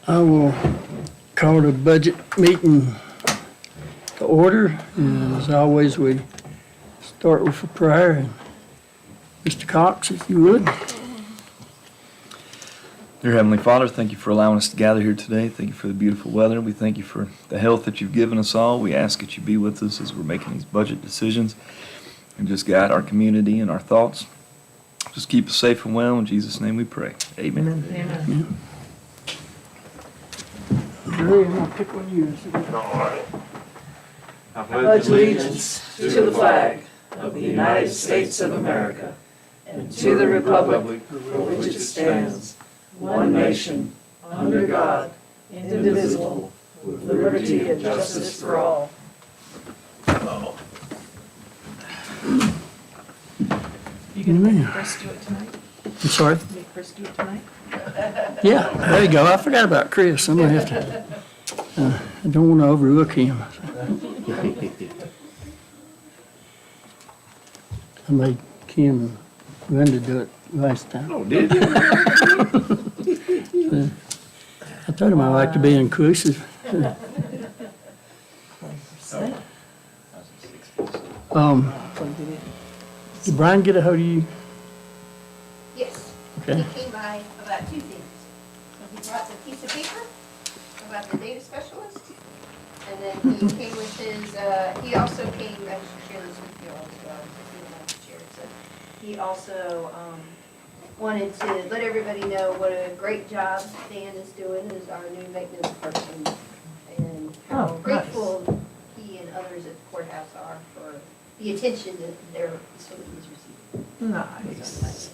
I will call the budget meeting to order. And as always, we start with a prayer. And Mr. Cox, if you would. Dear Heavenly Father, thank you for allowing us to gather here today. Thank you for the beautiful weather. We thank you for the health that you've given us all. We ask that you be with us as we're making these budget decisions and just guide our community and our thoughts. Just keep us safe and well. In Jesus' name we pray. Amen. Amen. Ray, I'm gonna pick on you. I pledge allegiance to the flag of the United States of America and to the republic for which it stands, one nation, under God, indivisible, with liberty and justice for all. You gonna make Chris do it tonight? I'm sorry? Make Chris do it tonight? Yeah, there you go. I forgot about Chris. I'm gonna have to, I don't want to overlook him. I made Kim and Linda do it last time. Oh, did you? I told him I like to be inclusive. Did Brian get a hold of you? Yes. Okay. He came by about two things. He brought the piece of paper about the data specialist, and then he came with his, he also came, I should share this with you all as well, if you want to share it. So he also wanted to let everybody know what a great job Dan is doing as our new maintenance person, and how grateful he and others at the courthouse are for the attention that their facilities receive. Nice.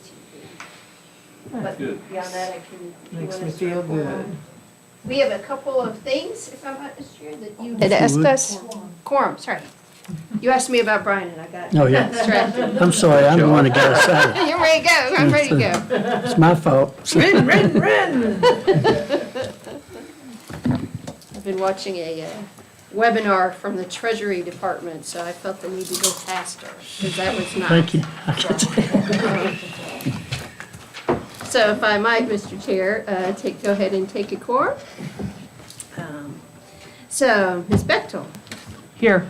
But beyond that, I can. Makes me feel good. We have a couple of things, if I'm not mistaken, that you had asked us. Quorum, sorry. You asked me about Brian and I got Oh, yeah. distracted. I'm sorry, I'm the one that got excited. You're ready to go, I'm ready to go. It's my fault. Rin, rin, rin! I've been watching a webinar from the Treasury Department, so I felt the need to go faster, because that was not. Thank you. So if I might, Mr. Chair, go ahead and take a quorum. So, Ms. Bechtel, Here.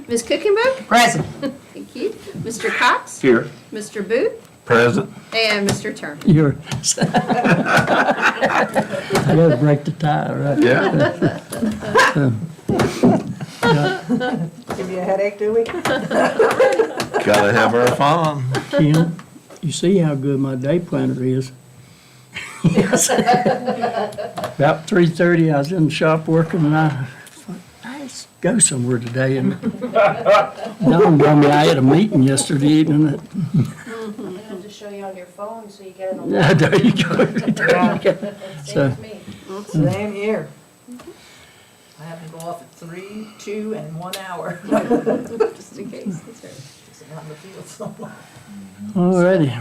Ms. Cookenbook, Present. thank you, Mr. Cox, Here. Mr. Booth, Present. and Mr. Turner. You're. I gotta break the tie, right? Yeah. Give you a headache, do we? Gotta have our fun. Kim, you see how good my day planner is? About 3:30, I was in the shop working, and I thought, let's go somewhere today. And dawned on me, I had a meeting yesterday evening. I have to show you on your phone so you get it on. Yeah, there you go. There you go. So, Same me. Same here. I have to go off at 3, 2, and 1 hour. Just in case. That's right. Just out in the field somewhere. all righty.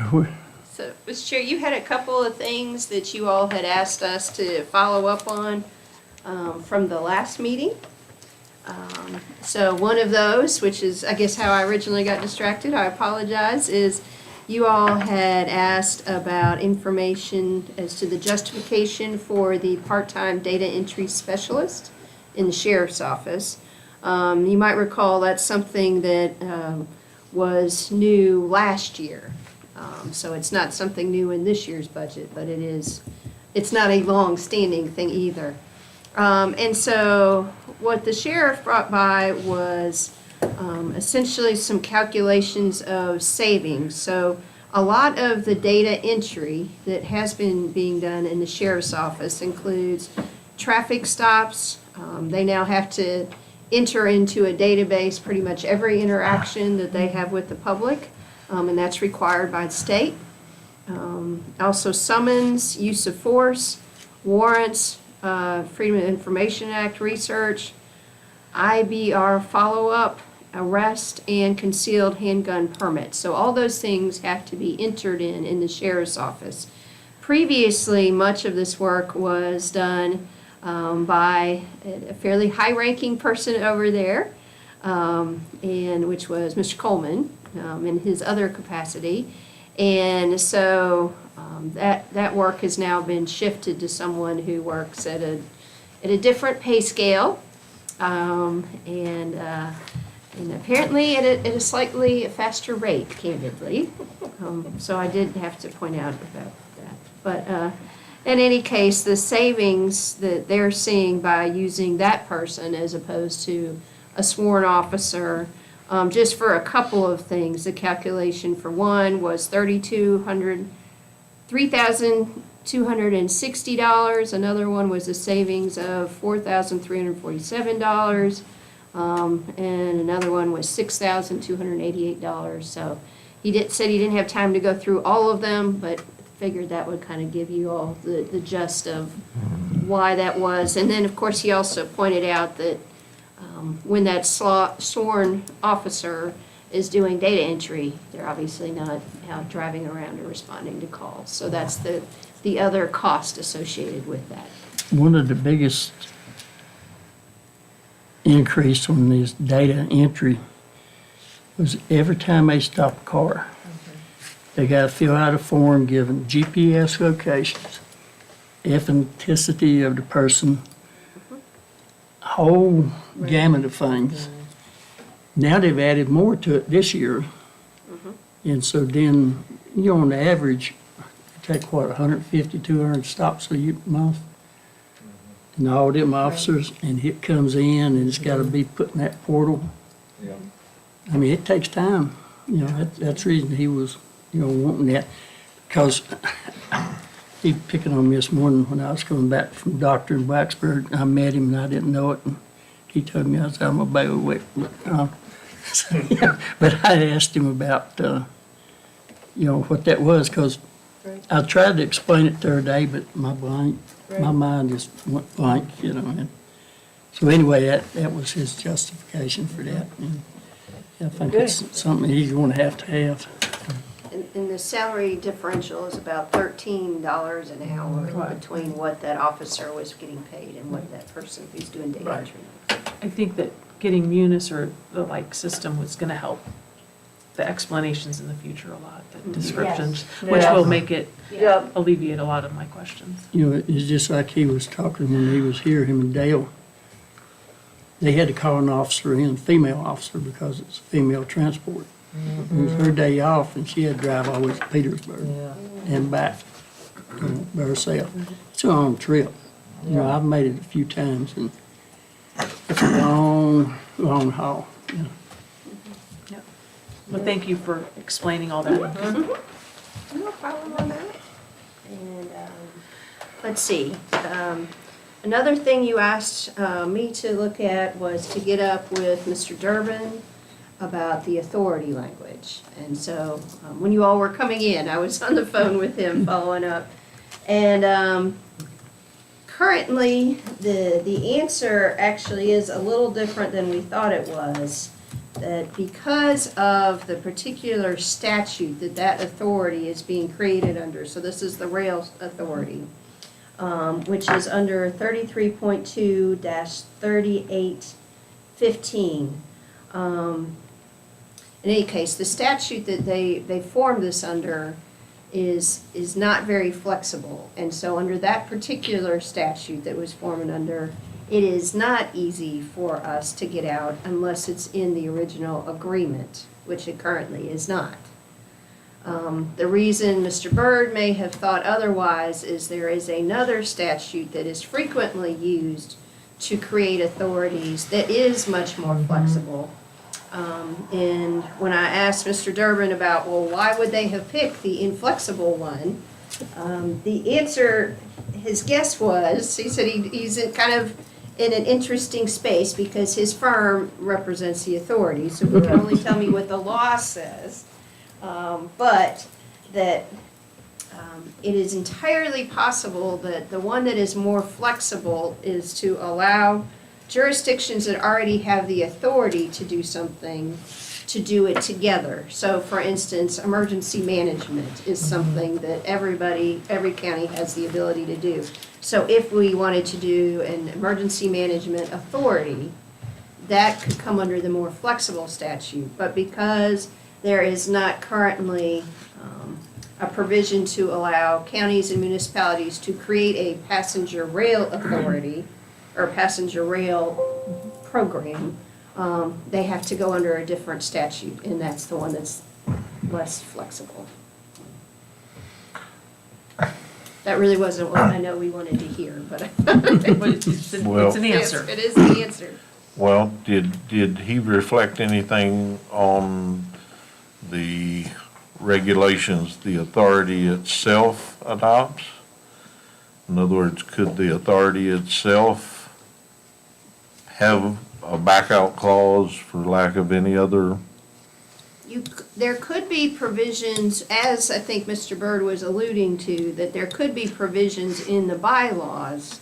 So, Mr. Chair, you had a couple of things that you all had asked us to follow up on from the last meeting. So one of those, which is, I guess, how I originally got distracted, I apologize, is you all had asked about information as to the justification for the part-time data entry specialist in the sheriff's office. You might recall that's something that was new last year. So it's not something new in this year's budget, but it's not a long-standing thing either. And so what the sheriff brought by was essentially some calculations of savings. So a lot of the data entry that has been being done in the sheriff's office includes traffic stops. They now have to enter into a database pretty much every interaction that they have with the public, and that's required by the state. Also summons, use of force, warrants, Freedom of Information Act research, IBR follow-up, arrest, and concealed handgun permits. So all those things have to be entered in the sheriff's office. Previously, much of this work was done by a fairly high-ranking person over there, and which was Mr. Coleman in his other capacity. And so That work has now been shifted to someone who works at a different pay scale, and apparently at a slightly faster rate, candidly. So I did have to point out about that. But in any case, the savings that they're seeing by using that person as opposed to a sworn officer, just for a couple of things, the calculation for one was $3,260. Another one was a savings of $4,347. And another one was $6,288. So said he didn't have time to go through all of them, but figured that would kind of give you all the gist of why that was. And then, of course, he also pointed out that when that sworn officer is doing data entry, they're obviously not out driving around or responding to calls. So that's the other cost associated with that. One of the biggest increase on this data entry was every time they stop a car, they got to fill out a form giving GPS locations, ethnicity of the person, a whole gamut of things. Now they've added more to it this year. And so then, on the average, you take, 150, 200 stops a month? And all them officers, and it comes in, and it's got to be put in that portal. Yeah. I mean, it takes time. That's the reason he was, wanting that. Because he picking on me this morning when I was coming back from the doctor in Blacksburg. I met him, and I didn't know it. And he told me, I'm a baby. But I asked him about, what that was, because I tried to explain it the other day, but my mind just went blank, And so anyway, that was his justification for that. And I think it's something he's going to have. And the salary differential is about $13 an hour between what that officer was getting paid and what that person who's doing data entry. I think that getting Munis or the like system was gonna help the explanations in the future a lot, the descriptions, which will make it alleviate a lot of my questions. It's just like he was talking when he was here, him and Dale. They had to call an officer in, female officer, because it's female transport. It was her day off, and she had to drive all the way to Petersburg and back by herself. It's a long trip. I've made it a few times, and it's a long, long haul. Well, thank you for explaining all that. No problem on that. And let's see. Another thing you asked me to look at was to get up with Mr. Durbin about the authority language. And so when you all were coming in, I was on the phone with him following up. And currently, the answer actually is a little different than we thought it was. That because of the particular statute that authority is being created under, so this is the rail authority, which is under 33.2-3815. In any case, the statute that they formed this under is not very flexible. And so under that particular statute that was formed under, it is not easy for us to get out unless it's in the original agreement, which it currently is not. The reason Mr. Byrd may have thought otherwise is there is another statute that is frequently used to create authorities that is much more flexible. And when I asked Mr. Durbin about, well, why would they have picked the inflexible one? The answer, his guess was, he said he's kind of in an interesting space because his firm represents the authority, so he can only tell me what the law says. But that it is entirely possible that the one that is more flexible is to allow jurisdictions that already have the authority to do something to do it together. So for instance, emergency management is something that every county has the ability to do. So if we wanted to do an emergency management authority, that could come under the more flexible statute. But because there is not currently a provision to allow counties and municipalities to create a passenger rail authority or passenger rail program. They have to go under a different statute, and that's the one that's less flexible. That really wasn't what I know we wanted to hear, but. But it's an answer. It is the answer. Well, did he reflect anything on the regulations the authority itself adopts? In other words, could the authority itself have a backout clause for lack of any other? There could be provisions, as I think Mr. Byrd was alluding to, that there could be provisions in the bylaws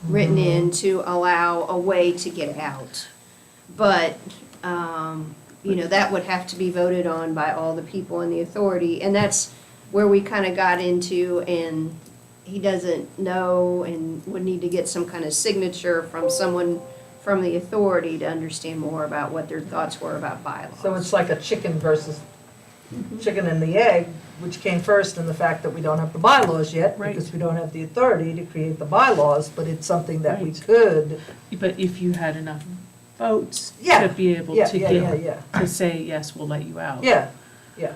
written in to allow a way to get out. But, that would have to be voted on by all the people in the authority. And that's where we kind of got into, and he doesn't know and would need to get some kind of signature from someone from the authority to understand more about what their thoughts were about bylaws. So it's like a chicken versus chicken and the egg, which came first in the fact that we don't have the bylaws yet, Right. because we don't have the authority to create the bylaws, but it's something that we Right. could. But if you had enough votes Yeah, to be able Yeah, to yeah, yeah, get, yeah, to say, yes, we'll let you out. yeah, yeah,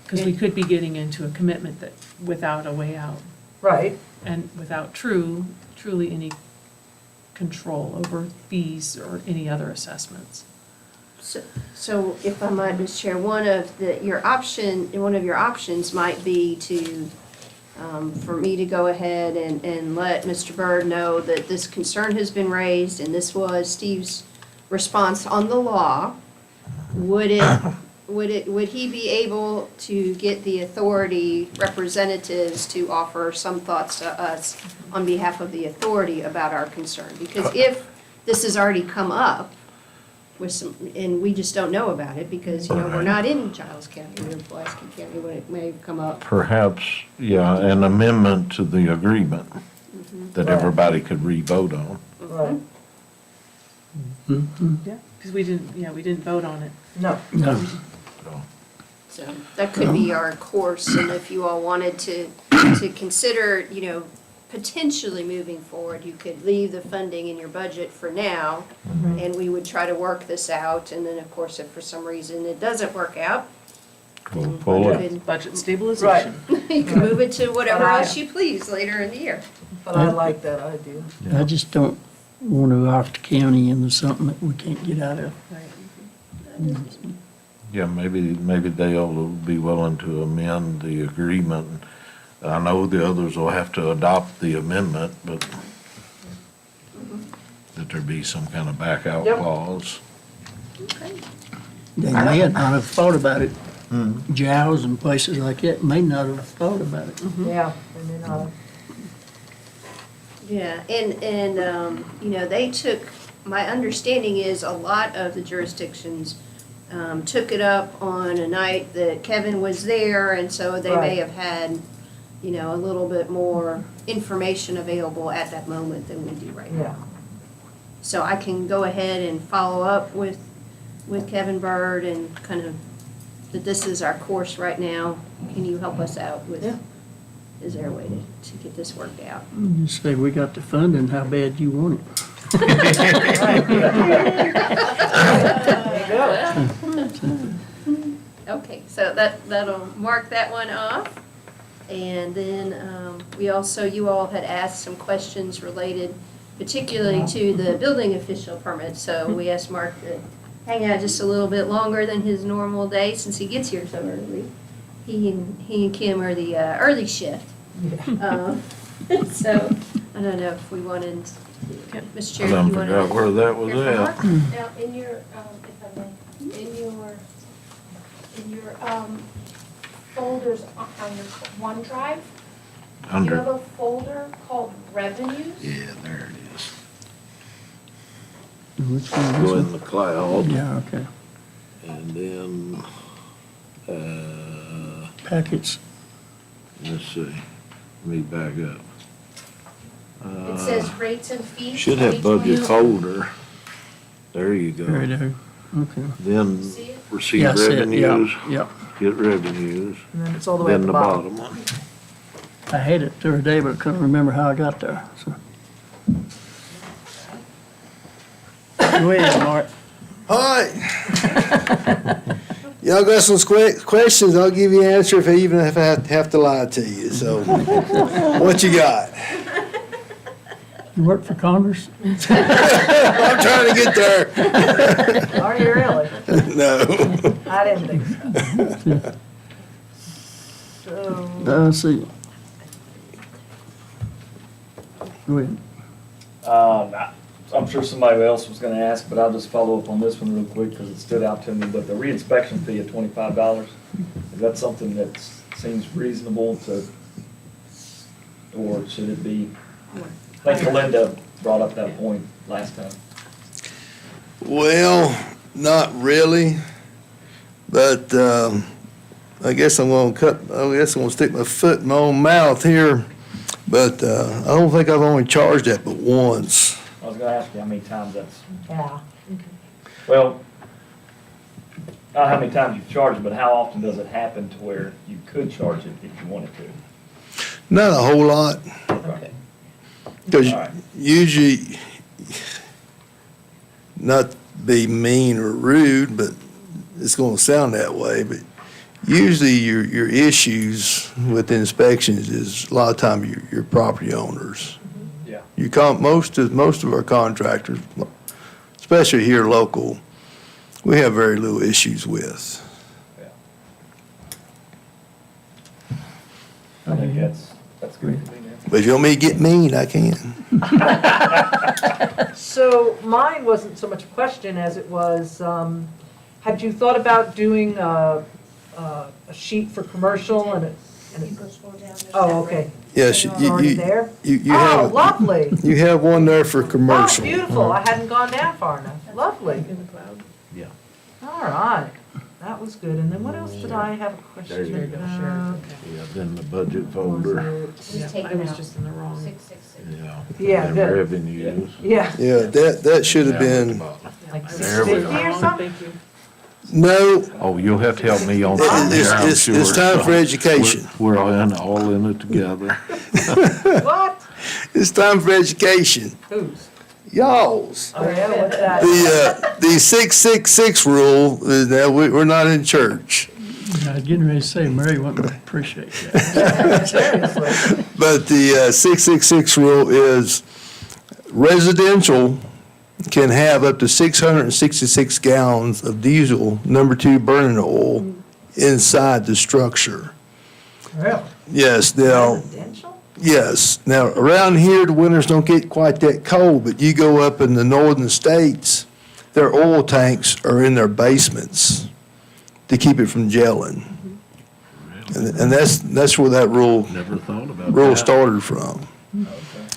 Because we could be getting into a commitment that, without a way out, right, and without truly any control over fees or any other assessments. So if I might, Ms. Chair, one of your options might be to, for me to go ahead and let Mr. Byrd know that this concern has been raised and this was Steve's response on the law. Would he be able to get the authority representatives to offer some thoughts to us on behalf of the authority about our concern? Because if this has already come up with some, and we just don't know about it because, we're not in Giles County or Pulaski County when it may have come up. Perhaps, yeah, an amendment to the agreement that Right. everybody could re-vote on. right, Yeah. Because we didn't vote on it. no. No, So that could be our course, and if you all wanted to consider, potentially moving forward, you could leave the funding in your budget for now, and we would try to work this out, and then, of course, if for some reason it doesn't work out, We'll you pull it. could- Budget stabilization. you can move it to whatever Right. else you please later in the year. But I like that idea. I just don't want to lock the county into something that we can't get out of. Right. Yeah, maybe they'll be willing to amend the agreement. I know the others will have to adopt the amendment, but that there be some kind of backout Yep. clause. They may not have thought about it. Giles and places like that may not have thought about it. Yeah, I mean, Yeah, and they took, my understanding is a lot of the jurisdictions took it up on a night that Kevin was there, and so they may Right. have had, a little bit more information available at that moment than we do right yeah. now. So I can go ahead and follow up with Kevin Byrd and kind of, that this is our course right now. Can you help us out with, Yeah. is there a way to get this worked out? Just say, we got the funding, how bad you want it? There you go. Okay, so that'll mark that one off. And then you all had asked some questions related particularly to the building official permit. So we asked Mark to hang out just a little bit longer than his normal day since he gets here so early. He and Kim are the early shift. So I don't know if we wanted, Mr. I Chair, done if you wanted. forgot where that was hear from at. Mark? Now, in your, if I may, in your folders on your OneDrive, you have Under, a folder called Revenues. yeah, there it is. Which one Go is in the cloud, it? Yeah, okay. and then, Packets. let's see, let me back up. It says rates and fees. Should have budget 2022. folder. There you There go. it is. Okay. then See it? receive Yeah, I see it. revenues, Yeah, get revenues, And then it's all the way at then the the bottom. bottom line. I had it the other day, but I couldn't remember how I got there, so. Go ahead, Mark. All right. Y'all got some questions, I'll give you an answer even if I have to lie to you, so. What you got? You work for Congress? I'm trying to get there. Are you really? No. I didn't think so. So, Let's see. Go ahead. I'm sure somebody else was gonna ask, but I'll just follow up on this one real quick because it stood out to me. But the reinspection fee of $25, is that something that seems reasonable to, or should it be? I think Linda brought up that point last time. Well, not really, but, I guess I'm gonna stick my foot in my own mouth here, but, I don't think I've only charged that but once. I was gonna ask you how many times that's, yeah. well, not how many times you've charged it, but how often does it happen to where you could charge it if you wanted to? Not a whole lot. Okay. Because All right. usually, not to be mean or rude, but it's gonna sound that way, but usually your issues with inspections is a lot of time your property owners. Yeah. Most of our contractors, especially here local, we have very little issues with. I think that's good to me, man. But if you want me to get mean, I can. So mine wasn't so much a question as it was, had you thought about doing a sheet for commercial and You go scroll down. there's oh, that okay. Yes, It's already there? you Oh, have, lovely. you have one there for Oh, commercial. beautiful. I hadn't gone down far enough. Lovely. In the cloud. Yeah. All right. That was good. And then what else did I have a question There you go, about? Sheriff. Yeah, then the budget Was folder, it- Just Yeah, take I it was out. just in the wrong. 666. yeah. Yeah, And good. revenues. Yeah. Yeah, that should have down at the been, bottom. Like There we 650 or go. something? Thank you. no, Oh, you'll have to help me on something here, I'm it's sure. time for So education. We're all in it together. What? It's time for education. Whose? Y'all's. Oh, yeah, what's that? The 666 rule is that we're not in church. I was getting ready to say, Mary wouldn't appreciate that. Seriously. But the 666 rule is residential can have up to 666 gallons of diesel, number 2 burning oil, inside the structure. Really? Yes, now, Residential? yes. Now, around here, the winters don't get quite that cold, but you go up in the northern states, their oil tanks are in their basements to keep it from gelling. And that's where that rule Never thought about that. started from.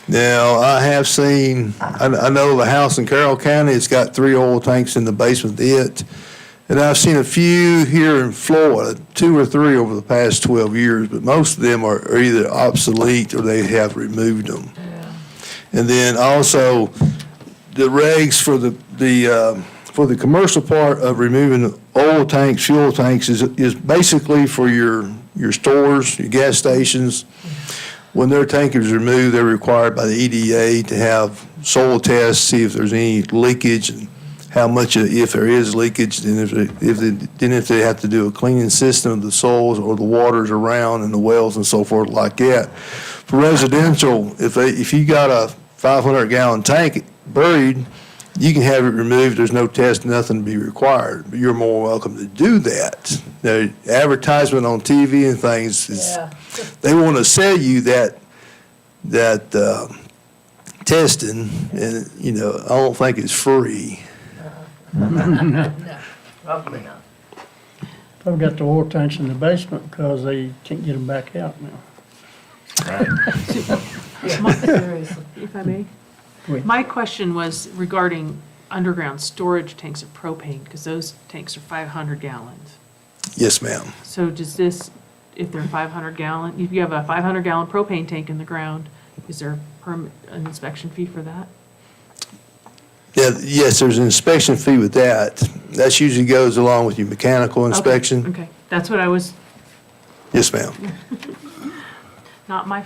Now, I have seen, I know the house in Carroll County, it's got 3 oil tanks in the basement of it. And I've seen a few here in Florida, 2 or 3 over the past 12 years, but most of them are either obsolete or they have removed them. And then also, the regs for the commercial part of removing oil tanks, fuel tanks is basically for your stores, your gas stations. When their tank is removed, they're required by the EDA to have soil tests, see if there's any leakage and how much, if there is leakage, and if they have to do a cleaning system of the soils or the waters around and the wells and so forth like that. For residential, if you got a 500-gallon tank buried, you can have it removed. There's no test, nothing to be required. But you're more welcome to do that. Now, advertisement on TV and things is, Yeah. they want to sell you that testing, and I don't think it's free. No, probably not. I've got the oil tanks in the basement because they can't get them back out now. Seriously. If I may. Wait. My question was regarding underground storage tanks of propane, because those tanks are 500 gallons. Yes, ma'am. So does this, if they're 500 gallon, if you have a 500 gallon propane tank in the ground, is there an inspection fee for that? Yeah, yes, there's an inspection fee with that. That usually goes along with your mechanical inspection. Okay, that's what I was, Yes, ma'am. not my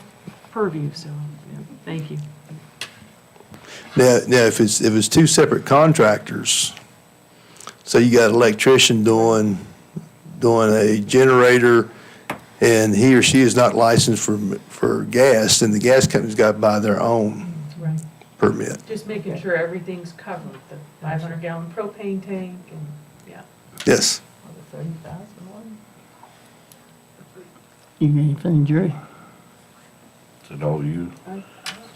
purview, so, yeah, thank you. Now, if it's two separate contractors, so you got an electrician doing a generator, and he or she is not licensed for gas, then the gas company's got to buy their own Right. permit. Just making sure everything's covered, the 500-gallon propane tank and, yeah, Yes. the 30,000 one. You got anything, Jerry? Is it all you?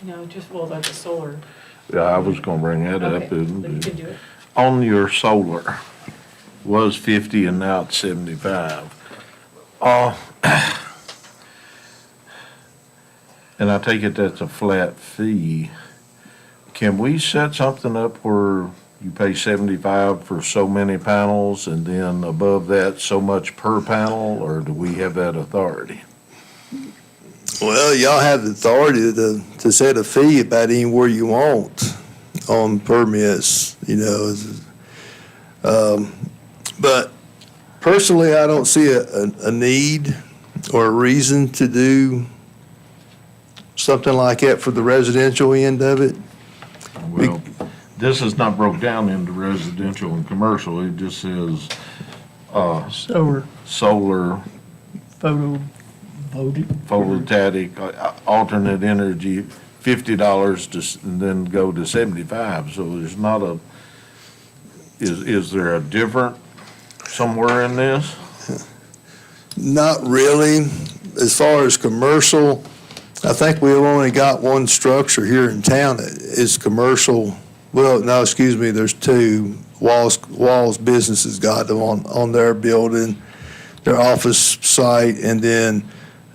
No, just, well, that's the solar. Yeah, I was gonna bring that up. Okay, but you can do it. On your solar, was 50 and now it's 75. And I take it that's a flat fee. Can we set something up where you pay 75 for so many panels and then above that, so much per panel, or do we have that authority? Well, y'all have the authority to set a fee about anywhere you want on permits, you know. But personally, I don't see a need or a reason to do something like that for the residential end of it. Well, this is not broke down into residential and commercial. It just says, Solar, solar, photovoltaic, alternate energy, $50 and then go to 75. So there's not is there a different somewhere in this? Not really. As far as commercial, I think we've only got one structure here in town that is commercial. Well, no, excuse me, there's two. Walls Business has got them on their building, their office site, and then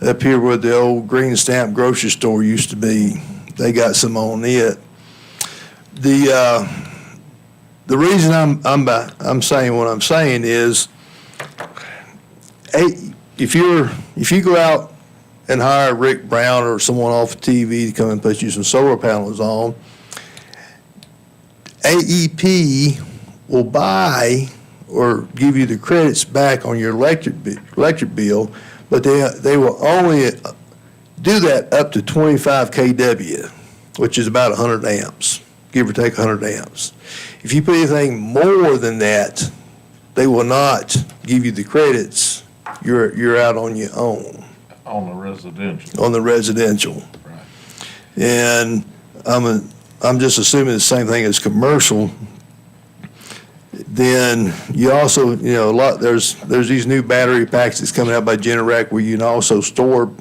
up here where the old Green Stamp grocery store used to be, they got some on it. The reason I'm saying what I'm saying is, if you go out and hire Rick Brown or someone off of TV to come and put you some solar panels on, AEP will buy or give you the credits back on your electric bill, but they will only do that up to 25 kW, which is about 100 amps, give or take 100 amps. If you put anything more than that, they will not give you the credits. You're out on your own. On the residential. On the residential. Right. And I'm just assuming the same thing as commercial. Then you also, you know, there's these new battery packs that's coming out by Generac where you can also store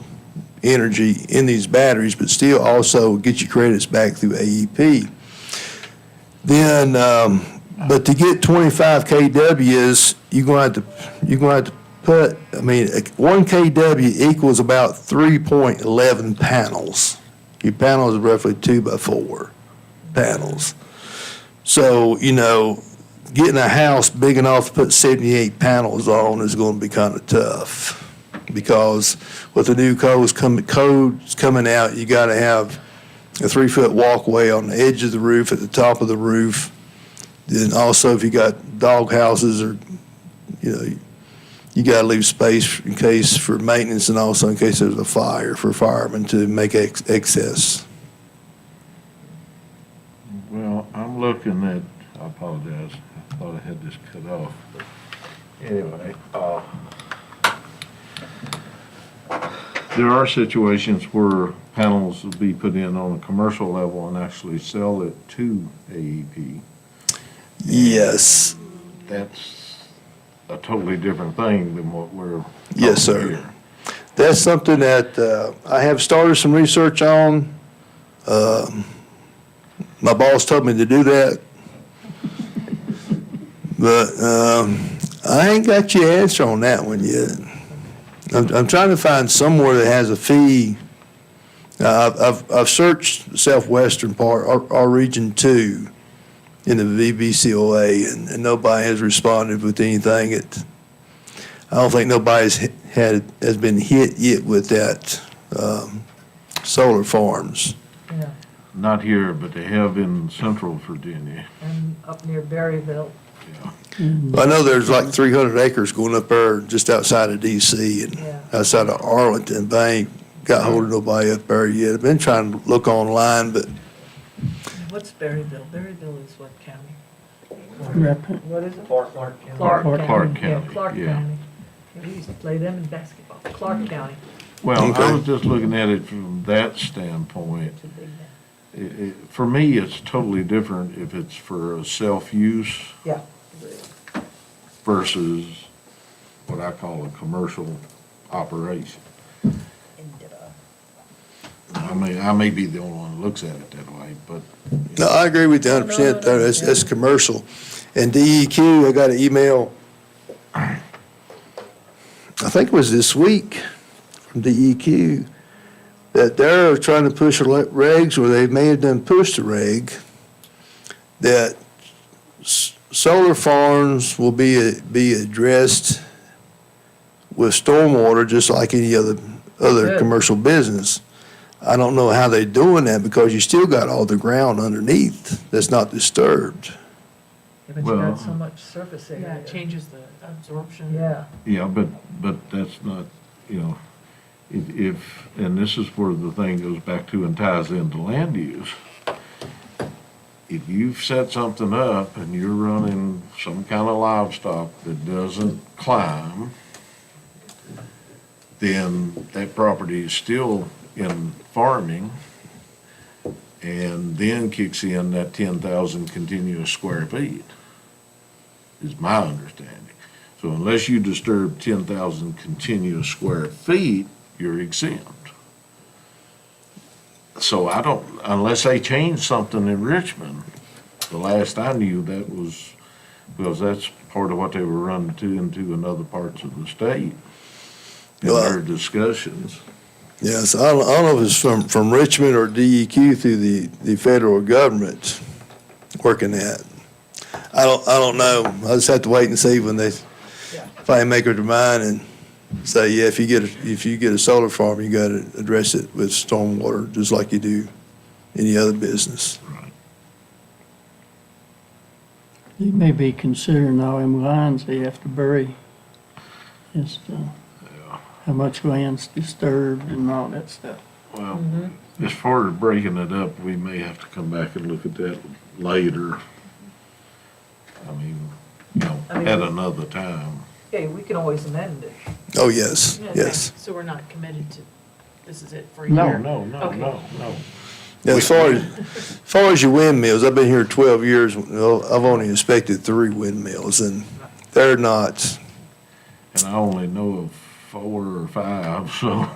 energy in these batteries, but still also get your credits back through AEP. Then, but to get 25 kWs, you're going to have to put, 1 kW equals about 3.11 panels. Your panels are roughly 2x4 panels. So, you know, getting a house big enough to put 78 panels on is going to be kind of tough, because with the new codes coming out, you got to have a 3-foot walkway on the edge of the roof, at the top of the roof. Then also, if you got dog houses, or, you know, you got to leave space in case for maintenance, and also in case there's a fire for firemen to make access. Well, I'm looking at, I apologize, I thought I had this cut off. But anyway, there are situations where panels will be put in on a commercial level and actually sell it to AEP. Yes. That's a totally different thing than what we're. Yes, talking sir. here. That's something that I have started some research on. My boss told me to do that. But I ain't got your answer on that one yet. I'm trying to find somewhere that has a fee. I've searched southwestern part, our region 2, in the VBCOA, and nobody has responded with anything. I don't think nobody's has been hit yet with that solar farms. Yeah. not here, but they have in central Virginia. And up near Berryville. Yeah. I know there's like 300 acres going up there just outside of DC and Yeah. outside of Arlington, but I ain't got hold of nobody up there yet. I've been trying to look online, but What's Berryville? Berryville is what county? Rapid. What is it? Clark County. Clark Clark County. Yeah, County, Clark yeah. County. Yeah, we used to play them in basketball. Clark County. Well, I Okay. was just looking at it from that standpoint. Too big now. For me, it's totally different if it's for a self-use Yeah. versus what I call a commercial operation. I may be the only one who looks at it that way, but. no, I agree with you 100% there. That's commercial. And DEQ, I got an email, I think it was this week from DEQ, that they're trying to push regs, or they may have done pushed a reg, that solar farms will be addressed with stormwater just like any other Good. commercial business. I don't know how they're doing that because you still got all the ground underneath that's not disturbed. Yeah, but you Well- got so much surface area. Yeah, it changes the absorption. Yeah. Yeah, but that's not, if, and this is where the thing goes back to and ties into land use. If you've set something up and you're running some kind of livestock that doesn't climb, then that property is still in farming, and then kicks in that 10,000 continuous square feet, is my understanding. So unless you disturb 10,000 continuous square feet, you're exempt. So I don't, unless they change something in Richmond, the last I knew that was, because that's part of what they were running into in other parts of the state in Well, their discussions. Yes, I don't know if it's from Richmond or DEQ through the federal government working that. I don't know. I just have to wait and see when they finally make up their mind and say, yeah, if you get a solar farm, you gotta address it with stormwater, just like you do any other business. They may be considering all them lines they have to bury. Just, how much land's disturbed and all that stuff. Well, as far as breaking it up, we may have to come back and look at that later. I mean, at another time. Yeah, we can always amend it. Oh, yes, Yeah, yes. So we're not committed to, this is it for a No. year? No, Okay. Now, as far as your windmills, I've been here 12 years, well, I've only inspected 3 windmills, and they're not, And I only know of 4 or 5, so.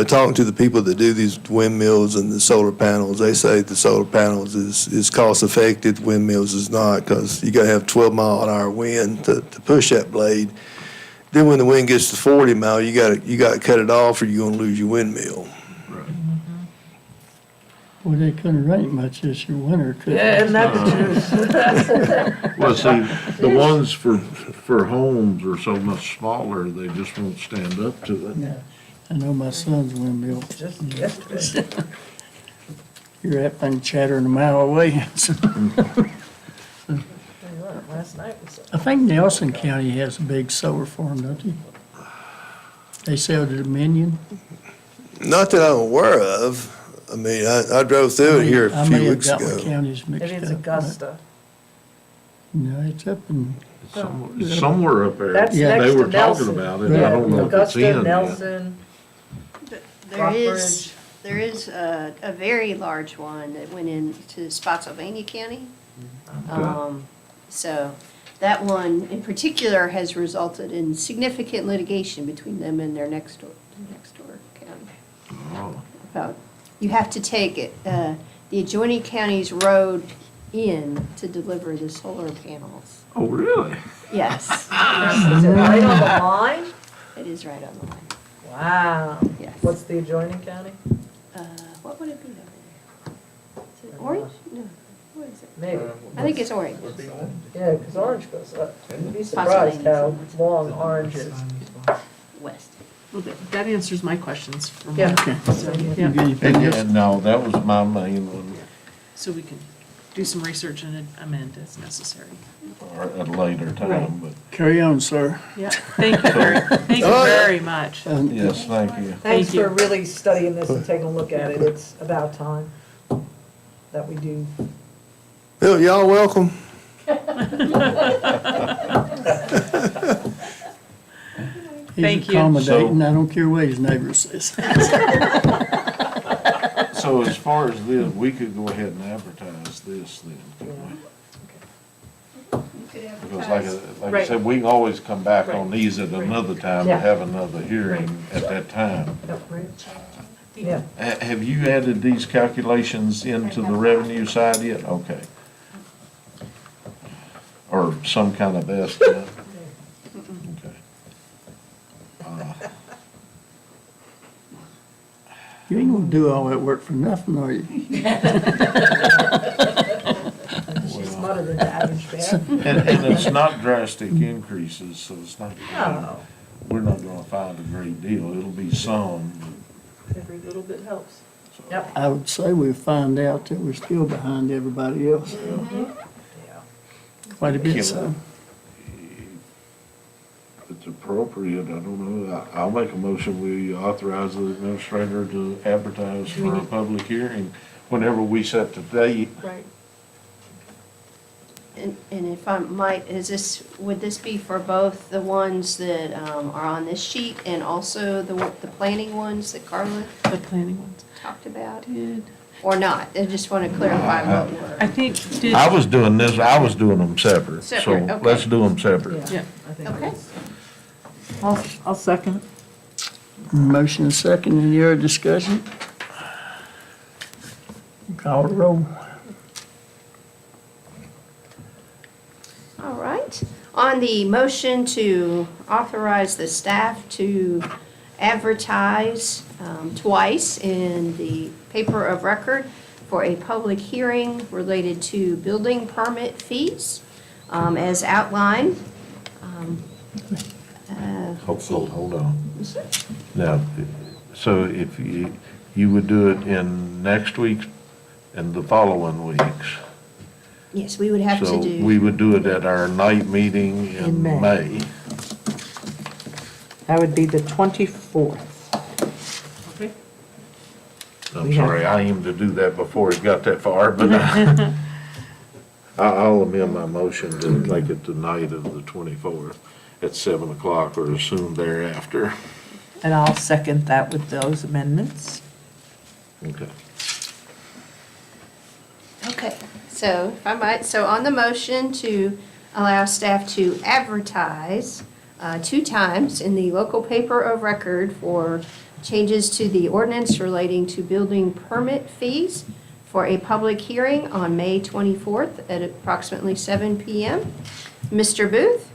talking to the people that do these windmills and the solar panels, they say the solar panels is cost effective, windmills is not, because you gotta have 12-mile-an-hour wind to push that blade. Then when the wind gets to 40 mile, you gotta cut it off or you're gonna lose your windmill. Boy, they couldn't run it much this year winter, could they? Yeah, isn't that the truth? Well, see, the ones for homes are so much smaller, they just won't stand up to it. Yeah. I know my son's windmill. Just yesterday. You're that thing chattering a mile away. Tell you what, last night was, I think Nelson County has a big solar farm, don't they? They sell to Dominion. Not that I'm aware of. I mean, I drove through it here a few weeks I may have got ago. my counties mixed it up. is Augusta. No, it's up in, It's somewhere up there. That's Yeah. next They to were talking Nelson. about it, I don't know if it's in Augusta, yet. Nelson, There is a very large one that went into Spotsylvania County. So that one in particular has resulted in significant litigation between them and their next door county. Oh. About, you have to take it, the adjoining county's road in to deliver the solar panels. Oh, really? Yes, is it right on the line? it is right on the line, Wow. yes. What's the adjoining county? What would it be over there? Is it Orange? No, what is it? Maybe. I think it's Orange. Yeah, because Orange goes up. You'd be surprised how long Orange is. West. Well, that answers my questions for Yeah. Mark. Okay. So, You yeah. got anything else? And no, that was my main one, So we can do some research and amend as necessary. or at a later time, but Carry on, sir. Yeah, thank you thank you very much. yes, thank you. Thanks Thank you. for really studying this and taking a look at it. It's about time that we do. Bill, y'all welcome. Thank He's you. accommodating, I don't care what his neighbor says. So as far as this, we could go ahead and advertise this then, couldn't we? You could Because like I Right. said, we can always come back on Right. these at another time Yeah. to have another hearing at that time. Yeah. Have you added these calculations into the revenue side yet? Okay. Or some kind of estimate? Okay. You ain't gonna do all that work for nothing, are you? She's smarter than the average bear. And it's not drastic increases, so it's not, No, we're not gonna find a great deal. It'll be some, every little bit helps. so. Yep. I would say we find out that we're still behind everybody else, Yeah. quite a bit so. If it's appropriate, I don't know. I'll make a motion, we authorize the administrator to advertise Do we for a need- public hearing whenever we set the date. Right. And if I might, would this be for both the ones that are on this sheet and also the planning ones that Carla The planning ones. talked about? Did, Or not? I just want to clarify what I were. think, did. I was doing this, I was doing them separate, so Separate, okay. let's do them separate. Yeah. I think Okay. it's- I'll second. Motion and second, any other discussion? Call the roll. All right. On the motion to authorize the staff to advertise twice in the paper of record for a public hearing related to building permit fees, as outlined. Let's see. Hold on. Now, so if you would do it in next week's and the following weeks. Yes, we would have to So do. we would do it at our night meeting in In May. May. That would be the 24th. I'm We have- sorry, I aimed to do that before it got that far, but I'll amend my motion to make it the night of the 24th at 7 o'clock or as soon thereafter. And I'll second that with those amendments. Okay. Okay, so if I might, so on the motion to allow staff to advertise 2 times in the local paper of record for changes to the ordinance relating to building permit fees for a public hearing on May 24th at approximately 7 PM. Mr. Booth,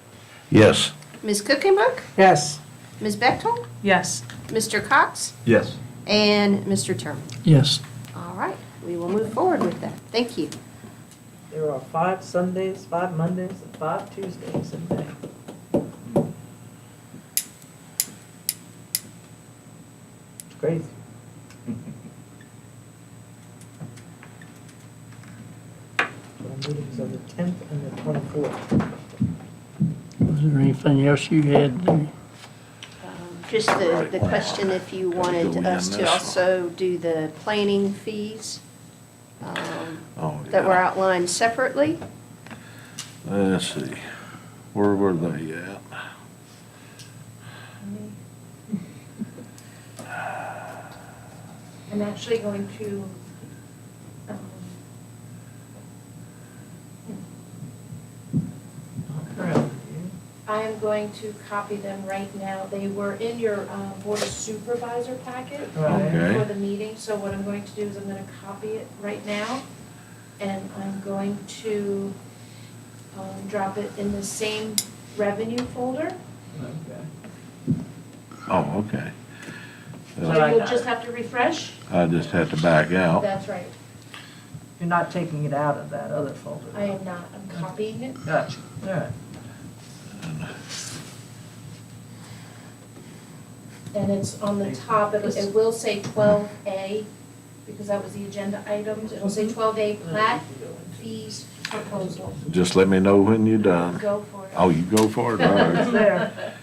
Yes. Ms. Cookenbook, Yes. Ms. Bechtel, Yes. Mr. Cox, Yes. and Mr. Terman. Yes. All right, we will move forward with that. Thank you. There are 5 Sundays, 5 Mondays, and 5 Tuesdays in May. It's crazy. So the meetings are the 10th and the 24th. Was there anything else you had there? Just the question if you wanted Go in us to this also do the planning fees Oh, that were yeah. outlined separately. Let's see. Where were they at? I'm actually going to, I am going to copy them right now. They were in your Board of Supervisor packet Okay. for the meeting, so what I'm going to do is I'm gonna copy it right now, and I'm going to drop it in the same revenue folder. Oh, okay. So you'll just have to refresh? I just had to back out. That's right. You're not taking it out of that other folder? I am not, I'm copying it. Gotcha, all right. and it's on the top, it will say 12A, because that was the agenda items. It'll say 12A Plat fees proposal. Just let me know when you're done. Go for it. Oh, you go for it, all It's right. there.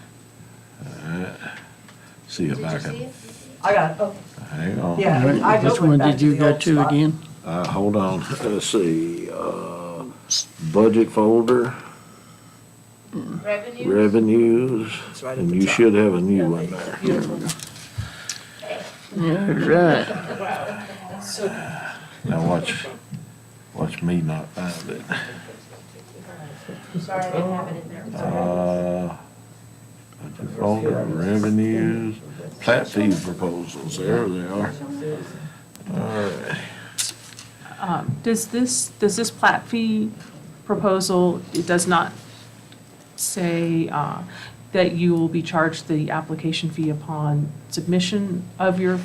See if Did I you see can, it? I got it. Okay. hang on. Yeah. All right, I just which went one back did to you the go old to spot. again? Hold on, let's see, budget folder, Revenue? revenues, It's right at and the you top. should have a new one there. Beautiful. Yeah, right. Now watch me not find it. Sorry, I didn't have it in there. Budget folder, revenues, plat fee proposals, there they are. All right. Does this plat fee proposal, it does not say that you will be charged the application fee upon submission of your,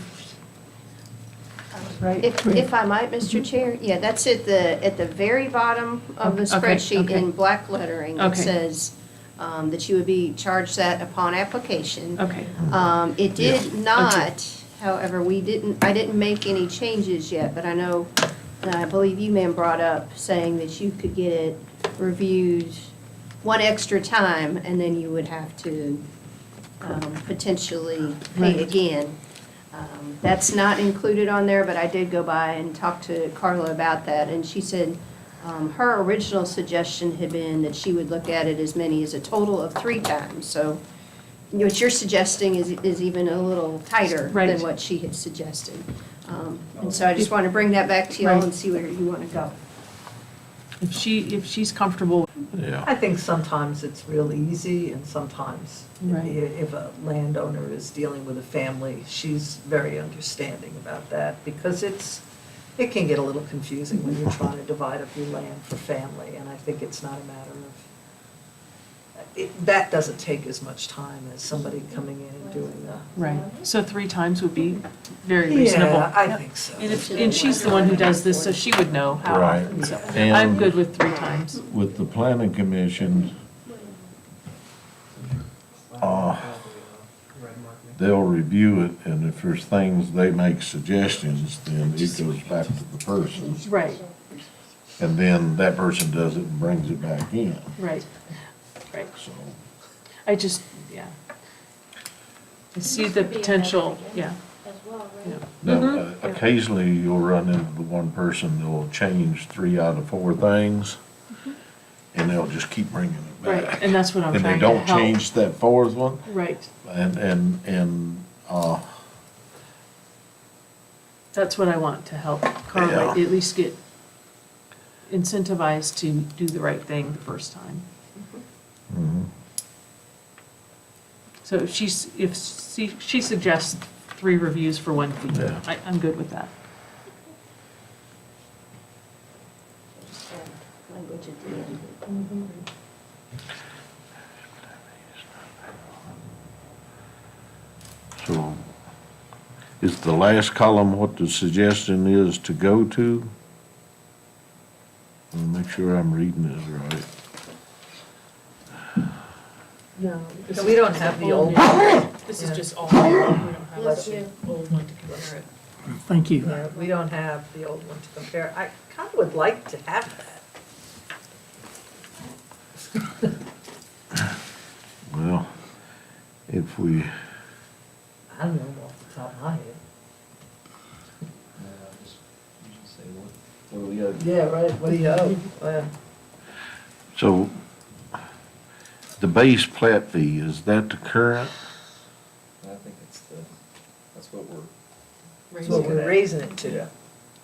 right? If I might, Mr. Chair, yeah, that's at the very bottom of the Okay, spreadsheet okay. in black lettering. It Okay. says that you would be charged that upon application. Okay, It did not, however, I didn't make any changes yet, but I know, I believe you, ma'am, brought up saying that you could get it reviewed one extra time, and then you would have to potentially pay Right. again. That's not included on there, but I did go by and talk to Carla about that, and she said her original suggestion had been that she would look at it as many as a total of 3 times. So what you're suggesting is even a little tighter than Right. what she had suggested. And so I just want to bring that back to y'all Right. and see where you want to go. if she's comfortable, Yeah, I think sometimes it's real easy, and sometimes Right. if a landowner is dealing with a family, she's very understanding about that, because it can get a little confusing when you're trying to divide up your land for family, and I think it's not a matter of, that doesn't take as much time as somebody coming in and doing the. right, so 3 times would be very reasonable. Yeah, I think so. And she's the one who does this, so she would know how Right. often, so I'm And- good with 3 times. with the planning commission, they'll review it, and if there's things they make suggestions, then it goes back to the person. Right, And then that person does it and brings it back in, right, right. so. I just, yeah. I see the potential, yeah, As well, yeah. right? Now, occasionally you'll run into the one person that will change 3 out of 4 things, and they'll just keep bringing it Right, back. and that's what I'm And they trying to don't help. change that 4th one, Right, and, that's what I want to help Carla, Yeah. at least get incentivized to do the right thing the first time. mhm. So if she suggests 3 reviews for 1 fee, Yeah. I'm good with that. Just, language at the end. So, is the last column what the suggestion is to go to? Let me make sure I'm reading this right. No, because we don't have the old one. This is just all, we don't have Bless you. old one to compare it. Thank you. Yeah, we don't have the old one to compare. I kind of would like to have that. Well, if we, I don't know off the top of my head. What do we owe? Yeah, right, what do you owe? Well, so, the base plat fee, is that the current? I think that's what we're. that's what we're raising it to.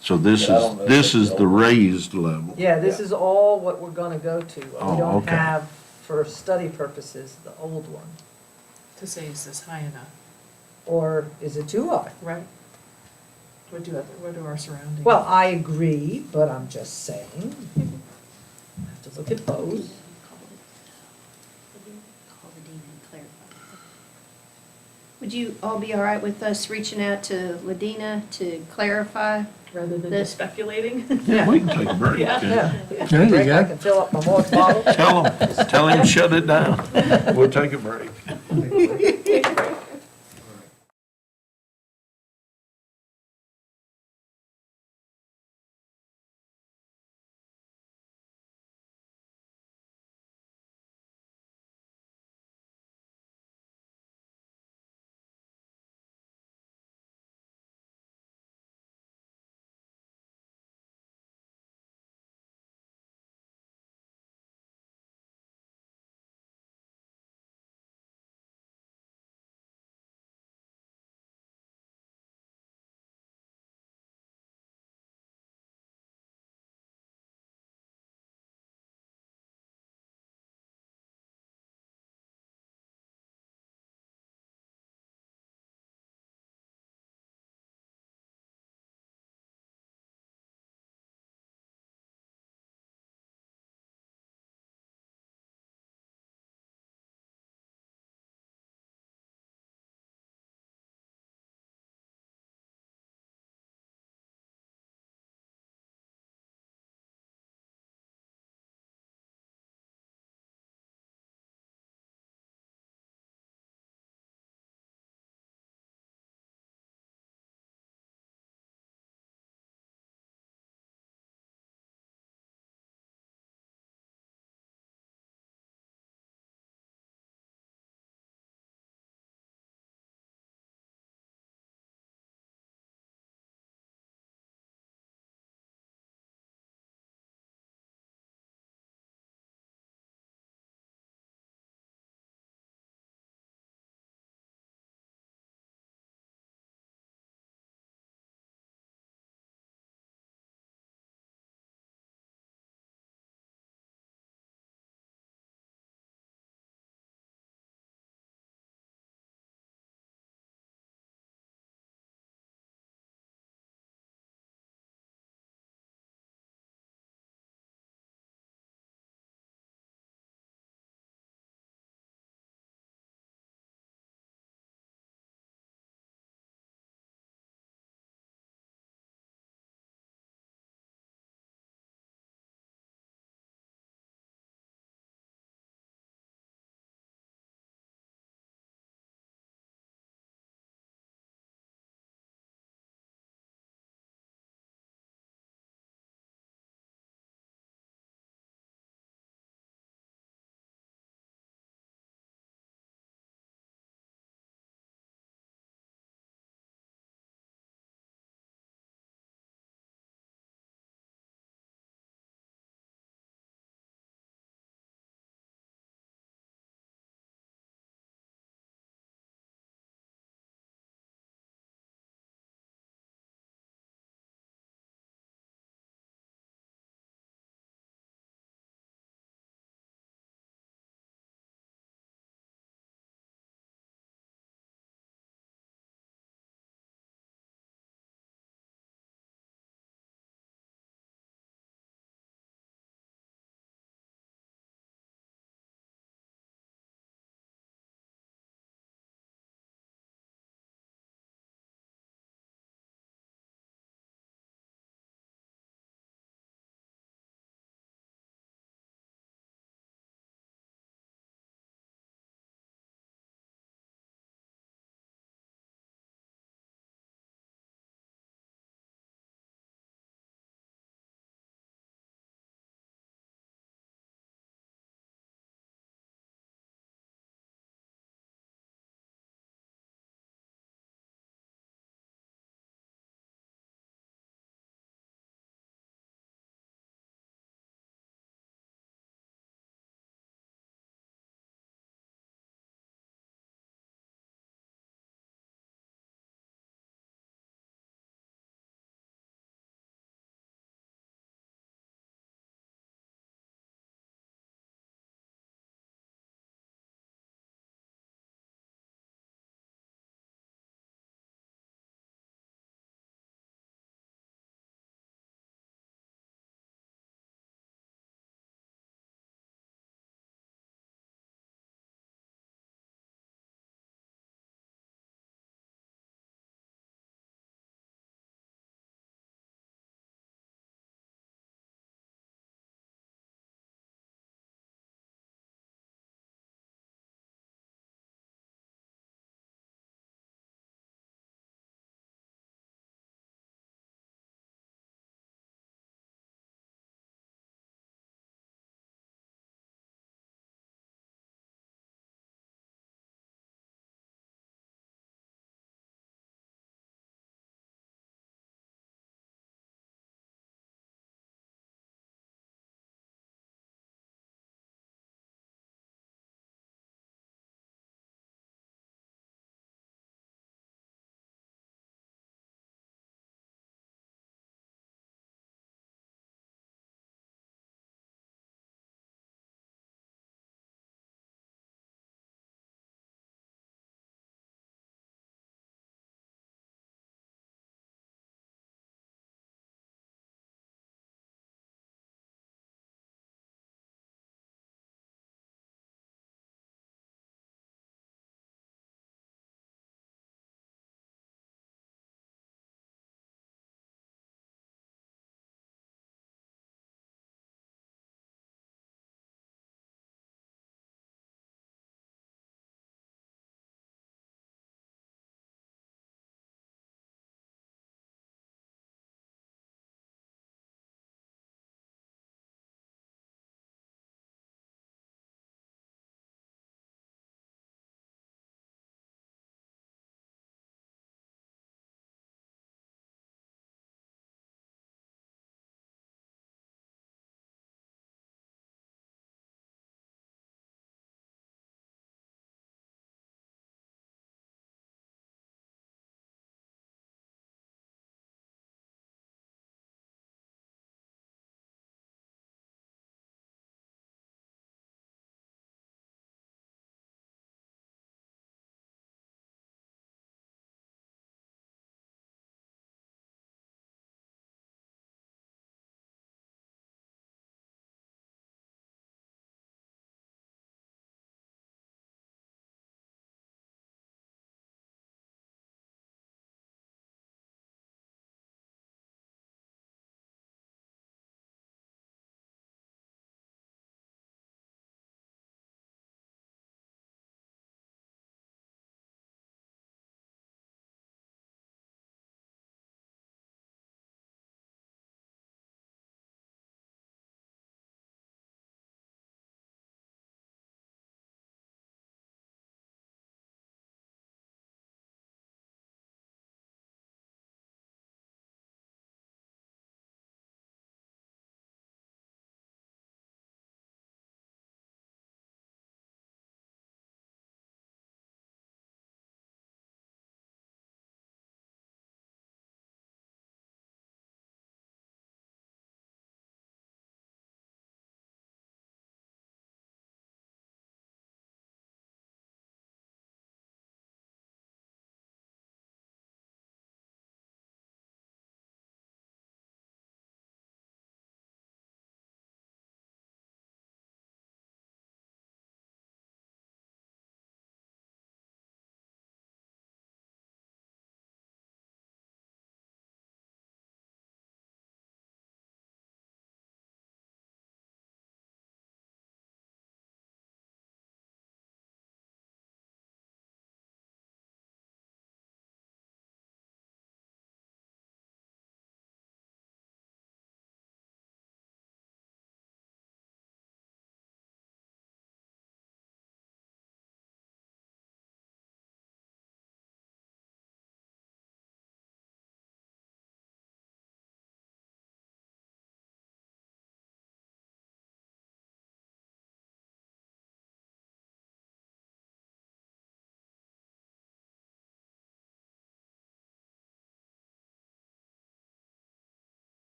So this Yeah, I don't know is, this if is that's the the old- raised level? Yeah, this is all what we're gonna go to. Oh, We don't okay. have, for study purposes, the old one. To say, is this high enough? Or is it too high? Right. What do our surroundings? Well, I agree, but I'm just saying, have to look at both. Call the dean and clarify. Would you all be all right with us reaching out to Ladina to clarify? Rather than This- just speculating? Yeah, we can take a break. Yeah. Yeah. There you Break, I go. can fill up my water bottle. Tell him shut it down. We'll take a break.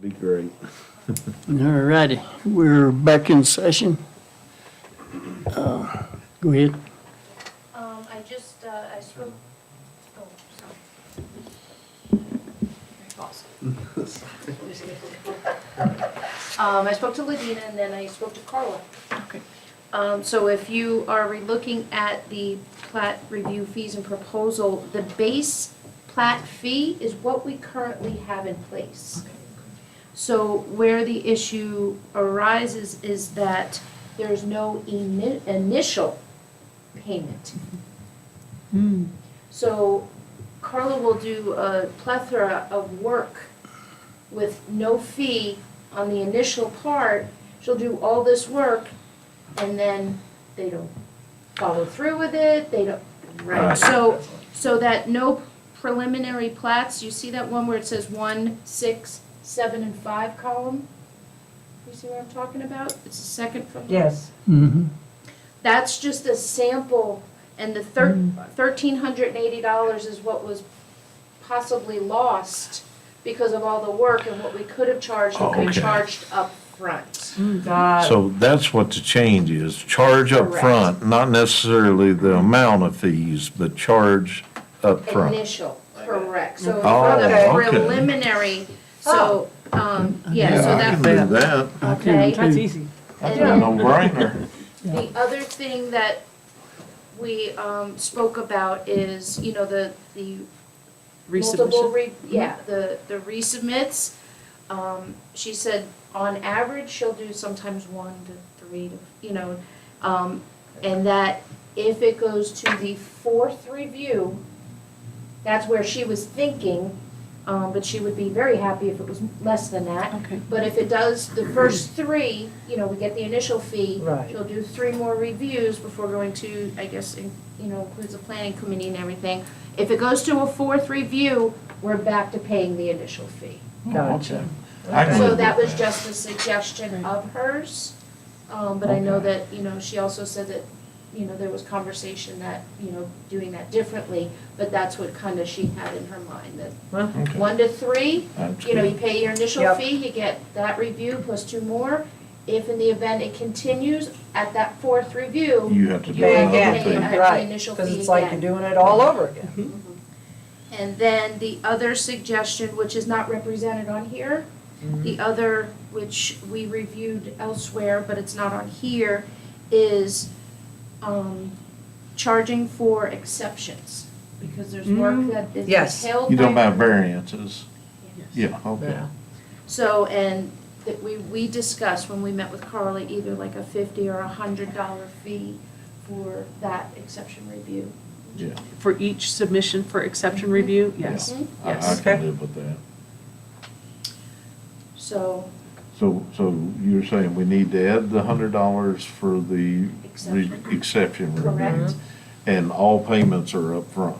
Be great. All righty, we're back in session. Go ahead. I spoke, oh, sorry. I spoke to Ladina and then I spoke to Carla. Okay. So if you are looking at the plat review fees and proposal, the base plat fee is what we currently have in place. So where the issue arises is that there's no initial payment. So Carla will do a plethora of work with no fee on the initial part. She'll do all this work and then they don't follow through with it, they don't, right? So that no preliminary plats, you see that one where it says 1, 6, 7, and 5 column? You see what I'm talking about? It's the second from the. Yes. Mm-hmm. That's just a sample, and the $1,380 is what was possibly lost because of all the work and what we could have charged if we Okay. charged up front. So that's what the change is, charge up Correct. front, not necessarily the amount of fees, but charge up front. Initial, correct. So Oh, for the okay. preliminary, so, yeah, so I that. can do that. Okay. That's easy. That's And a no-brainer. the other thing that we spoke about is, you know, the multiple Resubmission. the resubmits. She said on average, she'll do sometimes 1 to 3 to, you know, and that if it goes to the 4th review, that's where she was thinking, but she would be very happy if it was less than that. Okay. But if it does the first 3, you know, we get the initial fee. Right. She'll do 3 more reviews before going to, I guess, you know, includes the planning committee and everything. If it goes to a 4th review, we're back to paying the initial fee. Gotcha. I can So live that with was just a suggestion of hers. But I know that, you know, she also said that, you know, there was conversation that, you know, doing that differently, but that's what kind of she had in her mind, that Okay. 1 to 3, That's you know, you good. pay your initial Yep. fee, you get that review plus 2 more. If in the event it continues at that 4th review, You have to you pay have to another pay fee. at the Right, initial because fee it's like again. you're doing it all over again. And then the other suggestion, which is not represented on here, the other, which we reviewed elsewhere, but it's not on here, is charging for exceptions. Because there's work that is Yes. held. You don't by- have variances? Yeah, okay. Yeah. So, and that we discussed when we met with Carly, either like a $50 or $100 fee for that exception review. Yeah. For each submission for exception review? Yes. Mhm. I Yes. can live with that. So, So you're saying we need to add the $100 for the Exception. exception review? correct, And all payments are up front.